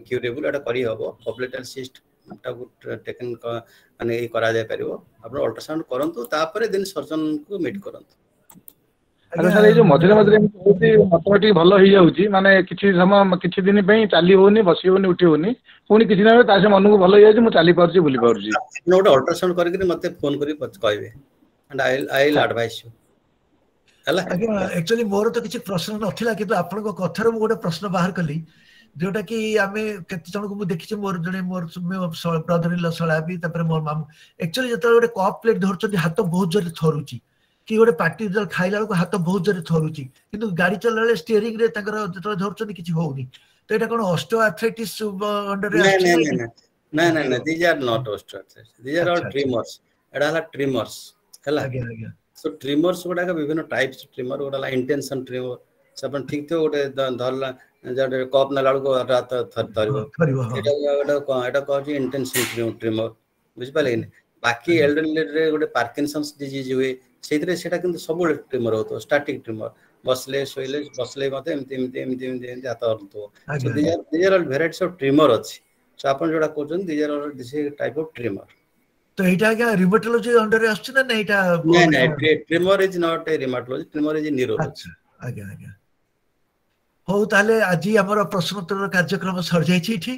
curable एटा करी हबो पॉप्लेटाल सिस्ट टाकू टेकन माने करा जाय परिबो आपन अल्ट्रासाउंड करंतु तापरे दिन सर्जन को मीट करंतु अरे सर ये जो मझे मझे होती ऑटोमेटिक भलो ही जाउची माने किछि समय किछि दिन पई चाली होनी बसी होनी उठी होनी पुनी किछि दिन तासे मन को भलो जाउची मु चाली पारची बुली पारची नोट अल्ट्रासाउंड करके मते फोन करी कहबे and I will advice you हला एक्चुअली मोर तो किछि प्रश्न नथिला किंतु आपन को कथार मु गोटे प्रश्न बाहर कली जोटा कि आमे केते जण को मु देखि मोर जणे मोर ब्रदर इन लॉ सळा भी तापर मोर मामू एक्चुअली जत गोटे कप प्लेट धरछथि हाथ बहुत जोरे थरुची कि गोटे पार्टी जल खाइला को हाथ बहुत जोरे थरुची किंतु गाड़ी चलाले स्टीयरिंग रे ताकर जत धरछथि किछि होउनी तो एटा कोन ऑस्टियोआर्थराइटिस अंडर रे नहीं नहीं नहीं these are not osteoarthritis these are all tremors एडा हला ट्रिमर्स हला आगे सो ट्रिमर्स गोटा का विभिन्न टाइप्स ट्रिमर गोटा इंटेंशन ट्रिमर सब ठीक तो गोटे धरला जडे कप न लाडू को रात थरिबो एटा कहछि इंटेंशन ट्रिमर बुझ पाले बाकी एल्डरली रे गोटे पार्किंसंस डिजीज हुए सेतरे सेटा किंतु सब ट्रिमर होतो स्टैटिक ट्रिमर बसले सोइले बसले मते एमती हाथ हलतो so these are varieties of tremor अछि सो आपण जोडा कहछन these are this type of tremor तो एटा क्या रिमेटोलॉजी अंडर रे आछन ना एटा नहीं tremor is not a rheumatology tremor is neurology अच्छा आगे हो ताले आज हमर प्रश्नोत्तर कार्यक्रम सर जाइछि ठी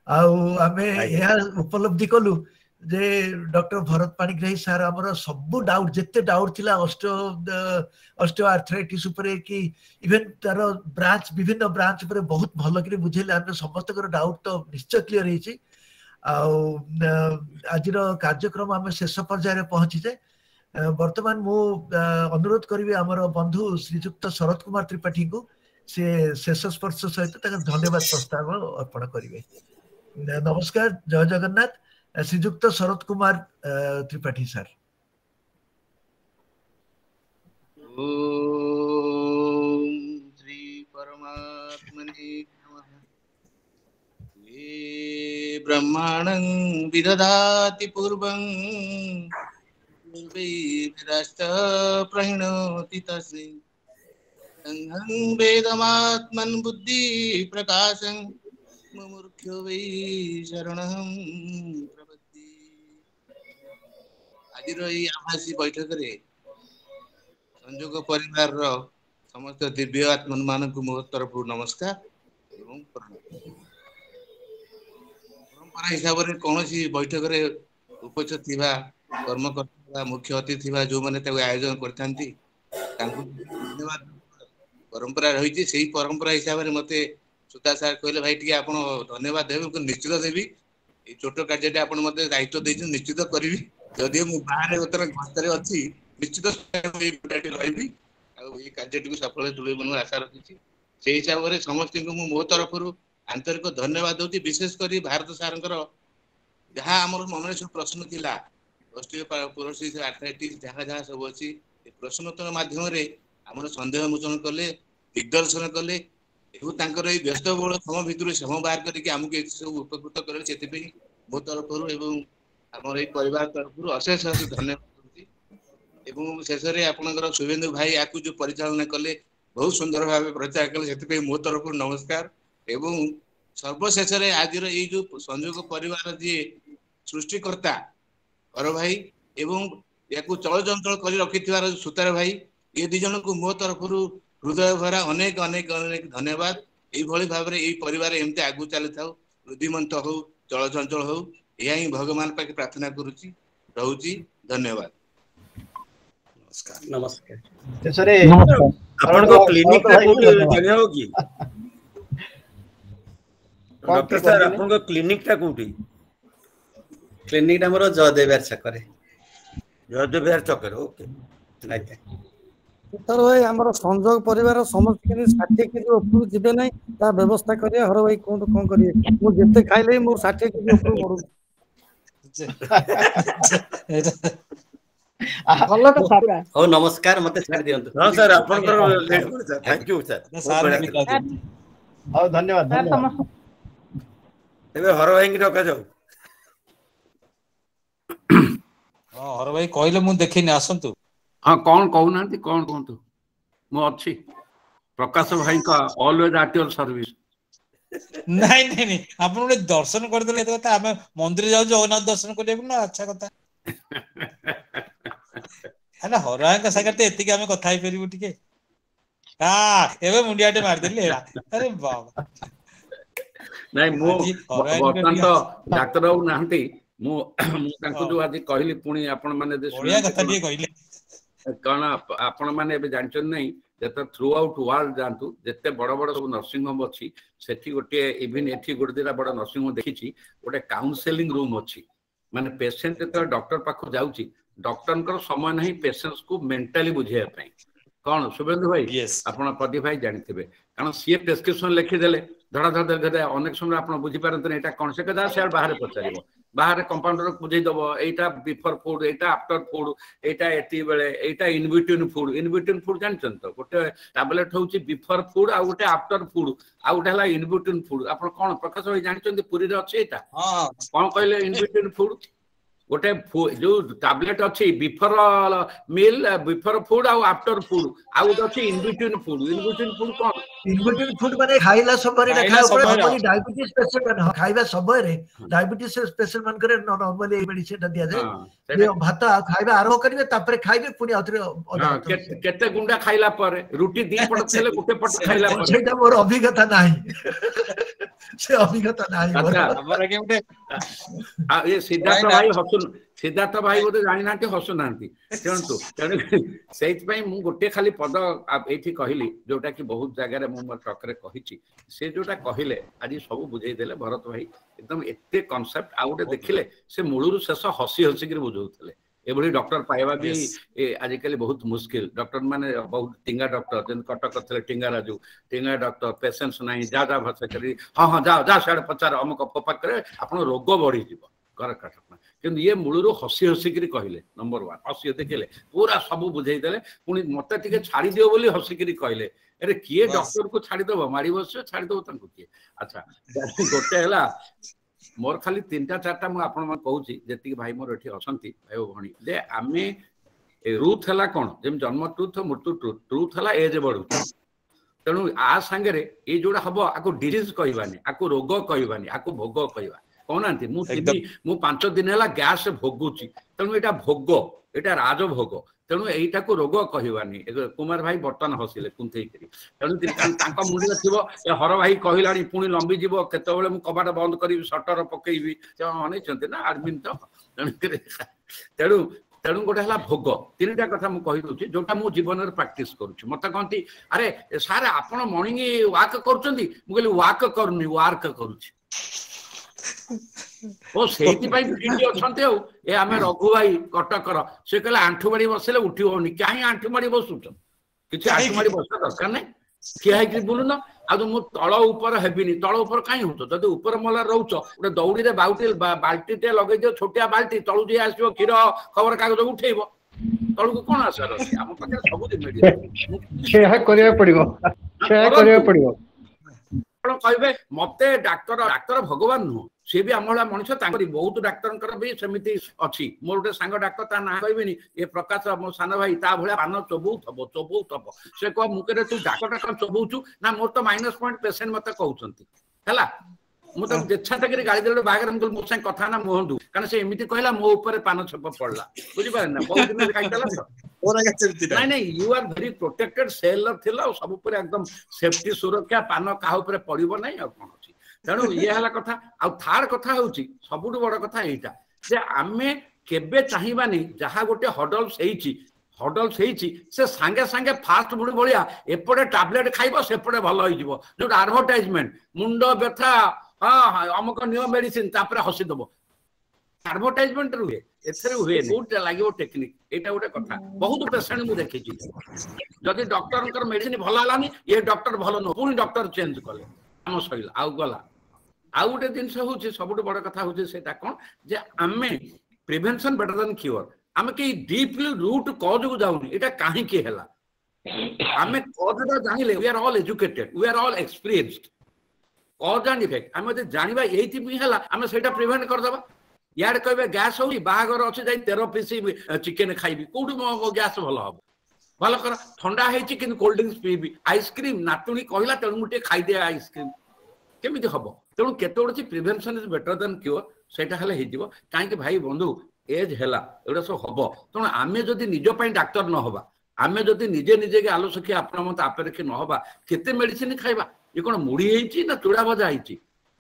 आमे या उपलब्धि कलु जे डॉक्टर भरत पाणिग्राही सर हमर सब डाउट जत्ते डाउट थिला ऑस्टियोआर्थराइटिस ऊपर कि इवन तार ब्रांच विभिन्न ब्रांच ऊपर बहुत भलो कि बुझेले हम समस्त कर डाउट तो निश्चय क्लियर हेछि आज कार्यक्रम आम शेष पर्यायर पहुंची जे वर्तमान मु अनुरोध करी आमर बंधु श्रीजुक्त शरद कुमार त्रिपाठी को से शेष स्पर्श सहित धन्यवाद प्रस्ताव अर्पण करेंगे। नमस्कार, जय जगन्नाथ। श्रीजुक्त शरद कुमार त्रिपाठी सर। ओम श्री परमात्मने नमः। ये ब्रह्माणं विदधाति पूर्वं विराष्ट प्रणोति तस्मै संहं वेदमात्मन् बुद्धि प्रकाशं मुमुर्ख्यो वै शरणं प्रपद्ये। आजिर एई आभासी बैठक रे संयोग परिवार रो समस्त दिव्य आत्मन मानक मो तरफ नमस्कार एवं प्रणाम। परंपरा हिसाब रे कोनोसी बैठक रे उपस्थित थिबा कर्मकर्ता मुख्य अतिथि थिबा जो माने ताको आयोजन करथांती तांको धन्यवाद। परंपरा रही से परंपरा हिसाब से मते सुता सार कहले भाई टी आपण धन्यवाद देबे निश्चित देबी। ए छोट कार्य आपण मते दायित्व दैछ निश्चित करबी। जदि मु बाहर उतर गस्तरे अछि निश्चित ए बुटाटी रहबी आ ए कार्यटी को सफल तुले बनु आशा रखिछि। से हिसाब रे समस्त को मो तरफ रु आंतरिक धन्यवाद दोती। विशेष करी भारत सरकार जहाँ हमर मन सब प्रश्न थिला ऑस्टियोपोरोसिस आर्थराइटिस जहाँ जहाँ सब अछि प्रश्नोत्तर माध्यम रे हमर संदेह मोचन कले दिग्दर्शन कले एवं तांकर ए व्यस्त बहुल समय भितर समय बाहर करके हमके सब उपकृत करे सेति मो तरफ एवं हमर ए परिवार तरफ अशेष धन्यवाद एवं शेष रे आपनकर शुभेंदु भाई आकु जो परिचालन कले बहुत सुंदर भाव प्रचार कले सेति मो तरफ नमस्कार। एवं सर्वशेष रे आज ए जो संयोग परिवार जे सृष्टिकर्ता कर भाई एवं याकु चलचंचल कर रखिथिवार सुतार भाई ये दी जन को मो तरफ हृदय भरा अनेक अनेक अनेक धन्यवाद। यही भाव में यही परिवार एमती आगु चली था वृद्धिमंत हो चलचंचल हो या ही भगवान पाखे प्रार्थना करुची रहूची। धन्यवाद। नमस्कार। नमस्कार। अपन को क्लिनिक टा कोठी जगह हो की डॉक्टर सर अपन को क्लिनिक टा कोठी? क्लिनिक टा मोर जयदेव छकरे। जयदेव छकरे ओके नाइते सर भाई हमर संजोग परिवार समस्त के 60 केजी ऊपर जिबे नै ता व्यवस्था करिए। हर भाई कोन करिए मु जते खाइले मोर 60 केजी ऊपर ଭଲ କଥା ପୁରା। ହଉ ନମସ୍କାର, ମତେ ଛାଡି ଦିଅନ୍ତୁ। ହଁ ସାର୍ ଆପଣଙ୍କର ଥ୍ୟାଙ୍କ ୟୁ ସାର୍। ହଉ ଧନ୍ୟବାଦ ଧନ୍ୟବାଦ। ଏବେ ହର ଭାଇଙ୍କି ଡକାଯାଉ। ହଁ ହର ଭାଇ କହିଲେ ମୁଁ ଦେଖିନି, ଆସନ୍ତୁ। ହଁ କଣ କହୁନାହାନ୍ତି, କଣ କୁହନ୍ତୁ, ମୁଁ ଅଛି। ପ୍ରକାଶ ଭାଇଙ୍କ ଅଲୱେଜ ଆଟ୍ ୟୋର ସର୍ଭିସ। ନାଇଁ ନାଇଁ ନାଇଁ, ଆପଣ ଗୋଟେ ଦର୍ଶନ କରିଦେଲେ ଏତେ କଥା। ଆମେ ମନ୍ଦିର ଯାଉଛୁ ଜଗନ୍ନାଥ ଦର୍ଶନ କରିବାକୁ ନା, ଆଚ୍ଛା କଥା। ଆରେ ହର ଭାଇଙ୍କ ସାଙ୍ଗରେ ତ ଏତିକି ଆମେ କଥା ହେଇପାରିବୁ ଟିକେ। ଏବେ ମୁଣ୍ଡିଆଟେ ମାରିଦେଲି ହେଲା। ଆରେ ବାବା, ନାଇଁ ମୁଁ ଆଜି ହର ଭାଇଙ୍କ ବର୍ତ୍ତମାନ ଟିକେ ତ ଡାକ୍ତର ବାବୁ ନାହାନ୍ତି, ମୁଁ ତାଙ୍କୁ ଯୋଉ ଆଜି କହିଲି, ପୁଣି ଆପଣ ମାନେ ବଢିଆ କଥା ଟିକେ କହିଲେ। କାରଣ ଆପଣ ମାନେ ଏବେ ଜାଣିଛନ୍ତି ନାହିଁ, ଯେତେବେଳେ ଥ୍ରୁ ଆଉଟ୍ ୱାର୍ଲଡ ଯାଆନ୍ତୁ, ଯେତେ ବଡ ବଡ ସବୁ ନର୍ସିଂ ହୋମ ଅଛି, ସେଠି ଗୋଟିଏ ଇଭିନ୍ ଏଠି ଗୋଟେ ଦିଟା ବଡ ନର୍ସିଂ ହୋମ ଦେଖିଛି, ଗୋଟେ କାଉନସେଲିଂ ରୁମ୍ ଅଛି। ମାନେ ପେସେଣ୍ଟ ଯେତେବେଳେ ଡକ୍ଟର ପାଖକୁ ଯାଉଛି, ଡକ୍ଟରଙ୍କର ସମୟ ନାହିଁ ପେସେଣ୍ଟକୁ ମେଣ୍ଟାଲି ବୁଝେଇବା ପାଇଁ। କଣ ଶୁଭେନ୍ଦୁ ଭାଇ, ଆପଣ ପ୍ରଦୀପ ଭାଇ ଜାଣିଥିବେ, କାରଣ ସିଏ ପ୍ରେସକ୍ରିପସନ ଲେଖିଦେଲେ ଧଡା ଅନେକ ସମୟ ଆପଣ ବୁଝିପାରନ୍ତିନି ଏଇଟା କଣ, ସେ କଥା ସେ ବାହାରେ ପଚାରିବ, ବାହାରେ କମ୍ପାଉଣ୍ଡର ବୁଝେଇଦବ, ଏଇଟା ବିଫୋର ଫୁଡ, ଏଇଟା ଆଫ୍ଟର ଫୁଡ, ଏଇଟା ଏତିକି ବେଳେ, ଏଇଟା ଇନବିଟୁଇନ ଫୁଡ। ଇନବିଟୁଇନ ଫୁଡ ଜାଣିଛନ୍ତି ତ, ଗୋଟେ ଟାବଲେଟ ହଉଛି ବିଫୋର ଫୁଡ, ଆଉ ଗୋଟେ ଆଫ୍ଟର ଫୁଡ, ଆଉ ଗୋଟେ ହେଲା ଇନବିଟୁଇନ ଫୁଡ। ଆପଣ କଣ ପ୍ରକାଶ ଭାଇ ଜାଣିଛନ୍ତି, ପୁରୀରେ ଅଛି ଏଇଟା କଣ କହିଲେ ଇନବିଟୁଇନ ଫୁଡ? ଗୋଟେ ଯୋଉ ଟାବଲେଟ ଅଛି ବିଫୋର ମିଲ୍, ବିଫୋର ଫୁଡ ଆଉ ଆଫ୍ଟର ଫୁଡ, ଆଉ ଗୋଟେ ଅଛି ଇନବିଟୁଇନ ଫୁଡ। ଇନବିଟୁଇନ ଫୁଡ କଣ? ଇନବିଟୁଇନ ଫୁଡ ମାନେ ଖାଇଲା ସମୟରେ ଏଟା ଖାଇବା ଉପରେ, ନର୍ମାଲି ଡାଇବେଟିସ୍ ପେସେଣ୍ଟ ମାନେ ଖାଇବା ସମୟରେ ଡାଇବେଟିସ୍ ପେସେଣ୍ଟ ମାନଙ୍କରେ ନର୍ମାଲି ଏଇ ମେଡିସିନଟା ଦିଆଯାଏ। ଭାତ ଖାଇବା ଆରମ୍ଭ କରିବେ, ତାପରେ ଖାଇବେ, ପୁଣି ଆଉଥରେ କେତେ ଗୁଣ୍ଡା ଖାଇଲା ପରେ, ରୁଟି ଦି ପଟ ଥିଲେ ଗୋଟେ ପଟ ଖାଇଲା ପରେ। ସେଇଟା ମୋର ଅଭିଜ୍ଞତା ନାହିଁ, ସେ ଅଭିଜ୍ଞତା ନାହିଁ ମୋର। ଆଉ ଏ ସିଦ୍ଧାର୍ଥ ଭାଇ ସିଦ୍ଧାର୍ଥ ଭାଇ ବୋଧେ ଜାଣିନାହାନ୍ତି, ହସୁନାହାନ୍ତି, ଶୁଣନ୍ତୁ। ତେଣୁ ସେଇଥିପାଇଁ ମୁଁ ଗୋଟିଏ ଖାଲି ପଦ ଏଇଠି କହିଲି, ଯୋଉଟା କି ବହୁତ ଜାଗାରେ ମୁଁ ମୋ ଟକରେ କହିଛି। ସେ ଯୋଉଟା କହିଲେ ଆଜି ସବୁ ବୁଝେଇ ଦେଲେ ଭରତ ଭାଇ, ଏକଦମ ଏତେ କନସେପ୍ଟ। ଆଉ ଗୋଟେ ଦେଖିଲେ, ସେ ମୂଳରୁ ଶେଷ ହସି ହସିକିରି ବୁଝଉଥିଲେ। ଏଭଳି ଡକ୍ଟର ପାଇବା ବି ଆଜିକାଲି ବହୁତ ମୁସ୍କିଲ। ଡକ୍ଟର ମାନେ ବହୁତ ଟିଙ୍ଗା ଡକ୍ଟର, ଯେମିତି କଟକ ଥିଲେ ଟିଙ୍ଗା ରାଜୁ, ଟିଙ୍ଗା ଡକ୍ଟର, ପେସେନ୍ସ ନାହିଁ, ଯା ଭରସା କରି, ହଁ ଯାଅ ସିଆଡେ ପଚାର, ଅମୁକ ପାଖରେ ଆପଣ ରୋଗ ବଢିଯିବ କଟକ। କିନ୍ତୁ ଇଏ ମୂଳରୁ ହସି ହସିକିରି କହିଲେ, ନମ୍ବର ୱାନ ହସି ଦେଖିଲେ, ପୁରା ସବୁ ବୁଝେଇ ଦେଲେ। ପୁଣି ମତେ ଟିକେ ଛାଡିଦିଅ ବୋଲି ହସିକିରି କହିଲେ। ଆରେ କିଏ ଡକ୍ଟରକୁ ଛାଡିଦବ, ମାଡି ବସିବ, ଛାଡିଦବ ତାଙ୍କୁ କିଏ? ଆଚ୍ଛା, ଗୋଟେ ହେଲା ମୋର ଖାଲି 3ଟା 4ଟା ମୁଁ ଆପଣଙ୍କୁ କହୁଛି, ଯେତିକି ଭାଇ ମୋର ଏଠି ଅଛନ୍ତି ଭାଇ ଭଉଣୀ, ଯେ ଆମେ ରୁଥ ହେଲା କଣ, ଯେମିତି ଜନ୍ମ ଟ୍ରୁଥ, ମୃତ୍ୟୁ ଟ୍ରୁଥ। ଟ୍ରୁଥ ହେଲା ଏଜ ବଢୁଛି, ତେଣୁ ଆ ସାଙ୍ଗରେ ଏଇ ଯୋଉଟା ହବ, ଆକୁ ଡିଜିଜ କହିବାନି, ଆକୁ ରୋଗ କହିବାନି, ଆକୁ ଭୋଗ କହିବା। କହୁନାହାନ୍ତି ମୁଁ 5 ଦିନ ହେଲା ଗ୍ୟାସ ଭୋଗୁଛି, ତେଣୁ ଏଇଟା ଭୋଗ, ଏଇଟା ରାଜଭୋଗ, ତେଣୁ ଏଇଟାକୁ ରୋଗ କହିବାନି। କୁମାର ଭାଇ ବର୍ତ୍ତମାନ ହସିଲେ କୁନ୍ଥେଇକିରି, ତେଣୁ ତାଙ୍କ ମୁଣ୍ଡରେ ଥିବ ଏ ହର ଭାଇ କହିଲାଣି, ପୁଣି ଲମ୍ବି ଯିବ, କେତେବେଳେ ମୁଁ କବାଟ ବନ୍ଦ କରିବି, ସଟର ପକେଇବି, ସେ ଅନେଇଛନ୍ତି ନା ଆଡମିନ୍ ତ। ତେଣୁ ଗୋଟେ ହେଲା ଭୋଗ। 3ଟା କଥା ମୁଁ କହିଦଉଛି, ଯୋଉଟା ମୁଁ ଜୀବନରେ ପ୍ରାକ୍ଟିସ କରୁଛି। ମତେ କହନ୍ତି, ଆରେ ସାର୍ ଆପଣ ମର୍ଣ୍ଣିଂ ୱାକ୍ କରୁଛନ୍ତି? ମୁଁ କହିଲି ୱାକ୍ କରୁନି, ୱାର୍କ କରୁଛି। ଓ ସେଇଥିପାଇଁ ଫିଟ୍ ଅଛନ୍ତି। ଆଉ ଏ ଆମେ ରଘୁ ଭାଇ କଟକର, ସେ କହିଲେ ଆଣ୍ଠୁ ମାଡି ବସିଲେ ଉଠି ହଉନି। କାହିଁ ଆଣ୍ଠୁ ମାଡି ବସୁଛ? କିଛି ଆଣ୍ଠୁ ମାଡି ବସିବା ଦରକାର ନାହିଁ, ଠିଆ ହେଇକି ବୁଲୁନ। ଆଉ ମୁଁ ତଳ ଉପର ହେବିନି, ତଳ ଉପର କାହିଁ ହଉଛ? ଯଦି ଉପର ମହଲାରେ ରହୁଛ, ଗୋଟେ ଦଉଡିରେ ବାଲ୍ଟିଟେ ଲଗେଇଦିଅ, ଛୋଟିଆ ବାଲ୍ଟି, ତଳୁ ଯିଏ ଆସିବ କ୍ଷୀର ଖବର କାଗଜ ଉଠେଇବ। ତଳକୁ କଣ ଆଶାର ଅଛି? ଆମ ପାଖରେ ସବୁ ମିଡିଆ। ସେୟା କରିବାକୁ ପଡିବ, ସେୟା କରିବାକୁ ପଡିବ। ଆପଣ କହିବେ ମତେ ଡାକ୍ତର ଭଗବାନ ନୁହଁ, ସିଏ ବି ଆମ ଭଳିଆ ମଣିଷ। ତାଙ୍କରି ବହୁତ ଡାକ୍ତରଙ୍କର ବି ସେମିତି ଅଛି। ମୋର ଗୋଟେ ସାଙ୍ଗ ଡାକ୍ତର, ତା ନାଁ କହିବିନି, ଏ ପ୍ରକାଶ, ମୋ ସାନ ଭାଇ, ତା ଭଳିଆ ପାନ ଚୋବଉଥବ। ସେ କହ, ମୁଁ କହିଲେ ତୁ ଡାକ୍ତରଟା କଣ ଚୋବଉଛୁ? ନା ମୋର ତ -ପଏଣ୍ଟ ପେସେଣ୍ଟ ମତେ କହୁଛନ୍ତି ହେଲା। ମୁଁ ତାକୁ ଯେଛାଟାକିରି ଗାଳି ଦେଲେ ବାହାଘର, ମୁଁ କହିଲି ମୋ ସାଙ୍ଗେ କଥା ନା ମୁହଁନ୍ତୁ, କାରଣ ସେ ଏମିତି କହିଲା, ମୋ ଉପରେ ପାନ ଛେପ ପଡିଲା, ବୁଝିପାରିଲେ ନା? ବହୁତ ଦିନ ଖାଇଥିଲା ତ। ନାଇଁ ୟୁ ଆର୍ ଭେରି ପ୍ରୋଟେକ୍ଟେଡ ସେଲର ଥିଲା, ଆଉ ସବୁ ଉପରେ ଏକଦମ ସେଫଟି, ସୁରକ୍ଷା, ପାନ କାହା ଉପରେ ପଡିବ ନାହିଁ, ଆଉ କଣ ଅଛି? ତେଣୁ ଇଏ ହେଲା କଥା। ଆଉ ଥାର୍ଡ କଥା ହଉଛି, ସବୁଠୁ ବଡ କଥା ଏଇଟା, ଯେ ଆମେ କେବେ ଚାହିଁବାନି, ଯାହା ଗୋଟେ ହଡଲ୍ସ ହେଇଛି, ସେ ସାଙ୍ଗେ ସାଙ୍ଗେ ଫାଷ୍ଟ ଫୁଡ ଭଳିଆ ଏପଟେ ଟାବଲେଟ ଖାଇବ, ସେପଟେ ଭଲ ହେଇଯିବ। ଯୋଉଟା ଆଡଭର୍ଟାଇଜମେଣ୍ଟ, ମୁଣ୍ଡ ବ୍ୟଥା, ହଁ ଅମୁକ ନିଅ ମେଡିସିନ, ତାପରେ ହସିଦବ। ଆଡଭର୍ଟାଇଜମେଣ୍ଟ ରୁହେ, ଏଥିରେ ହୁଏନି। କୋଉଟା ଲାଗିବ ଟେକ୍ନିକ, ଏଇଟା ଗୋଟେ କଥା। ବହୁତ ପେସେଣ୍ଟ ମୁଁ ଦେଖିଛି, ଯଦି ଡକ୍ଟରଙ୍କର ମେଡିସିନ ଭଲ ହେଲାନି, ଏ ଡକ୍ଟର ଭଲ ନୁହଁ, ପୁଣି ଡକ୍ଟର ଚେଞ୍ଜ କଲେ, କାମ ସରିଲା, ଆଉ ଗଲା। ଆଉ ଗୋଟେ ଜିନିଷ ହଉଛି, ସବୁଠୁ ବଡ କଥା ହଉଛି ସେଇଟା କଣ, ଯେ ଆମେ ପ୍ରିଭେନ୍ସନ ବେଟର ଦେନ୍ କ୍ୟୁର। आम कहीं डीपली रूट कज को जाऊनी एटा कहीं है आम कजटा जानिले we are all educated we are all experienced cause and effect आम जाना ये आम से प्रिभेन्ट करदे यार कहे गैस हो बाहागर अच्छे जाए 13 पीस चिकेन खाइबी कौटी मो गैस भल हम भल कर ठंडा है कोल्ड ड्रिंक्स पीबी आइसक्रीम नातुणी कहला तेणु मुझे खाईदे आइसक्रीम केमी हम तेणु केत prevention is better than cure सेटा कहीं भाई बंधु एज है एगुड़ा सब हम तेणु आम जदि निजपाई डाक्तर न हवा आम जदि निजे निजे के आलोचकी आपण मत आपेक्षी न हवा केते मेडिसिन खाइबा ये कौन मुड़ी है ना चूड़ा भजा है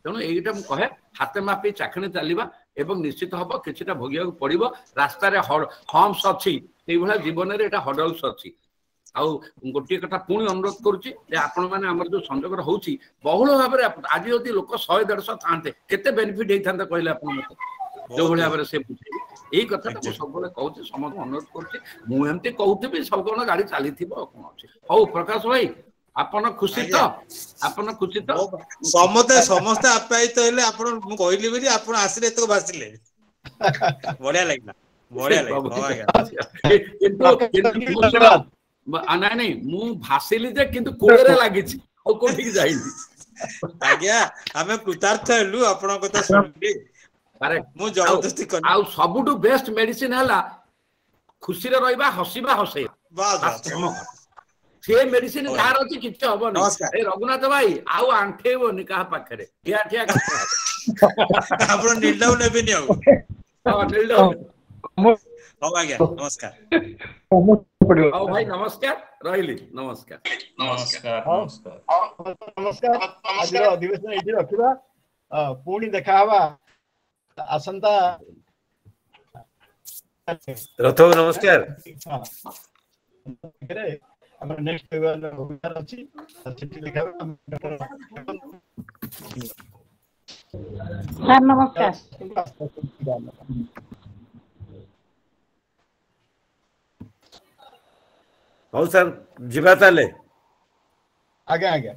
तेणु यहीटा मुझे कहे हाथ मापी चाखणी चलवा एवं निश्चित हम कि भोग पड़ो रास्तार हम्स अच्छी जीवन में यहाँ हडल्स अच्छी आउ गोटे कथा पुणी अनुरोध करुच्ची आपण मैंने आम जो संजोग होची बहुल भाव में आज यदि लोक 100-150 था केते बेनिफिट होता कहले आप जो भाव से बुझे यही कथा सब कहूँ समस्त अनुरोध करुँची कहूथी सब कौन गाड़ी चली कौन अच्छे हौ प्रकाश भाई आपण खुशी तो आपण खुशी तो समस्ते समस्ते आप्यायित हेले आपण मु कहली बिनी आपण आसिले एतक बासिले बढ़िया लागला बढ़िया लागला किंतु नहीं मु भासिली जे किंतु कोड़े लागिछि ओ कोठी जाइनी आज्ञा हमें कृतार्थ हेलु आपण कथा सुनली अरे मु जबरदस्ती कर आ सबुटु बेस्ट मेडिसिन हला खुशी रे रहबा हसीबा हसे बस से मेडिसिन कार अछि किछ हबनी ए रघुनाथ भाई आउ आंठेबोनी कहा पाखरे ठिया ठिया आपण निर्लव नेबिनी हो हां निर्लव हो आज्ञा नमस्कार हो भाई नमस्कार रहिली नमस्कार नमस्कार नमस्कार नमस्कार आज अधिवेशन एठी रखिबा पुणी देखा हवा आसंता रथो नमस्कार ଆମର ନେକ୍ସଟ ୱେବିନାର ଅଛି ସେଠି ଦେଖାବା ସାର୍ ନମସ୍କାର ହଉ ସାର୍ ଯିବା ତାହେଲେ ଆଜ୍ଞା ଆଜ୍ଞା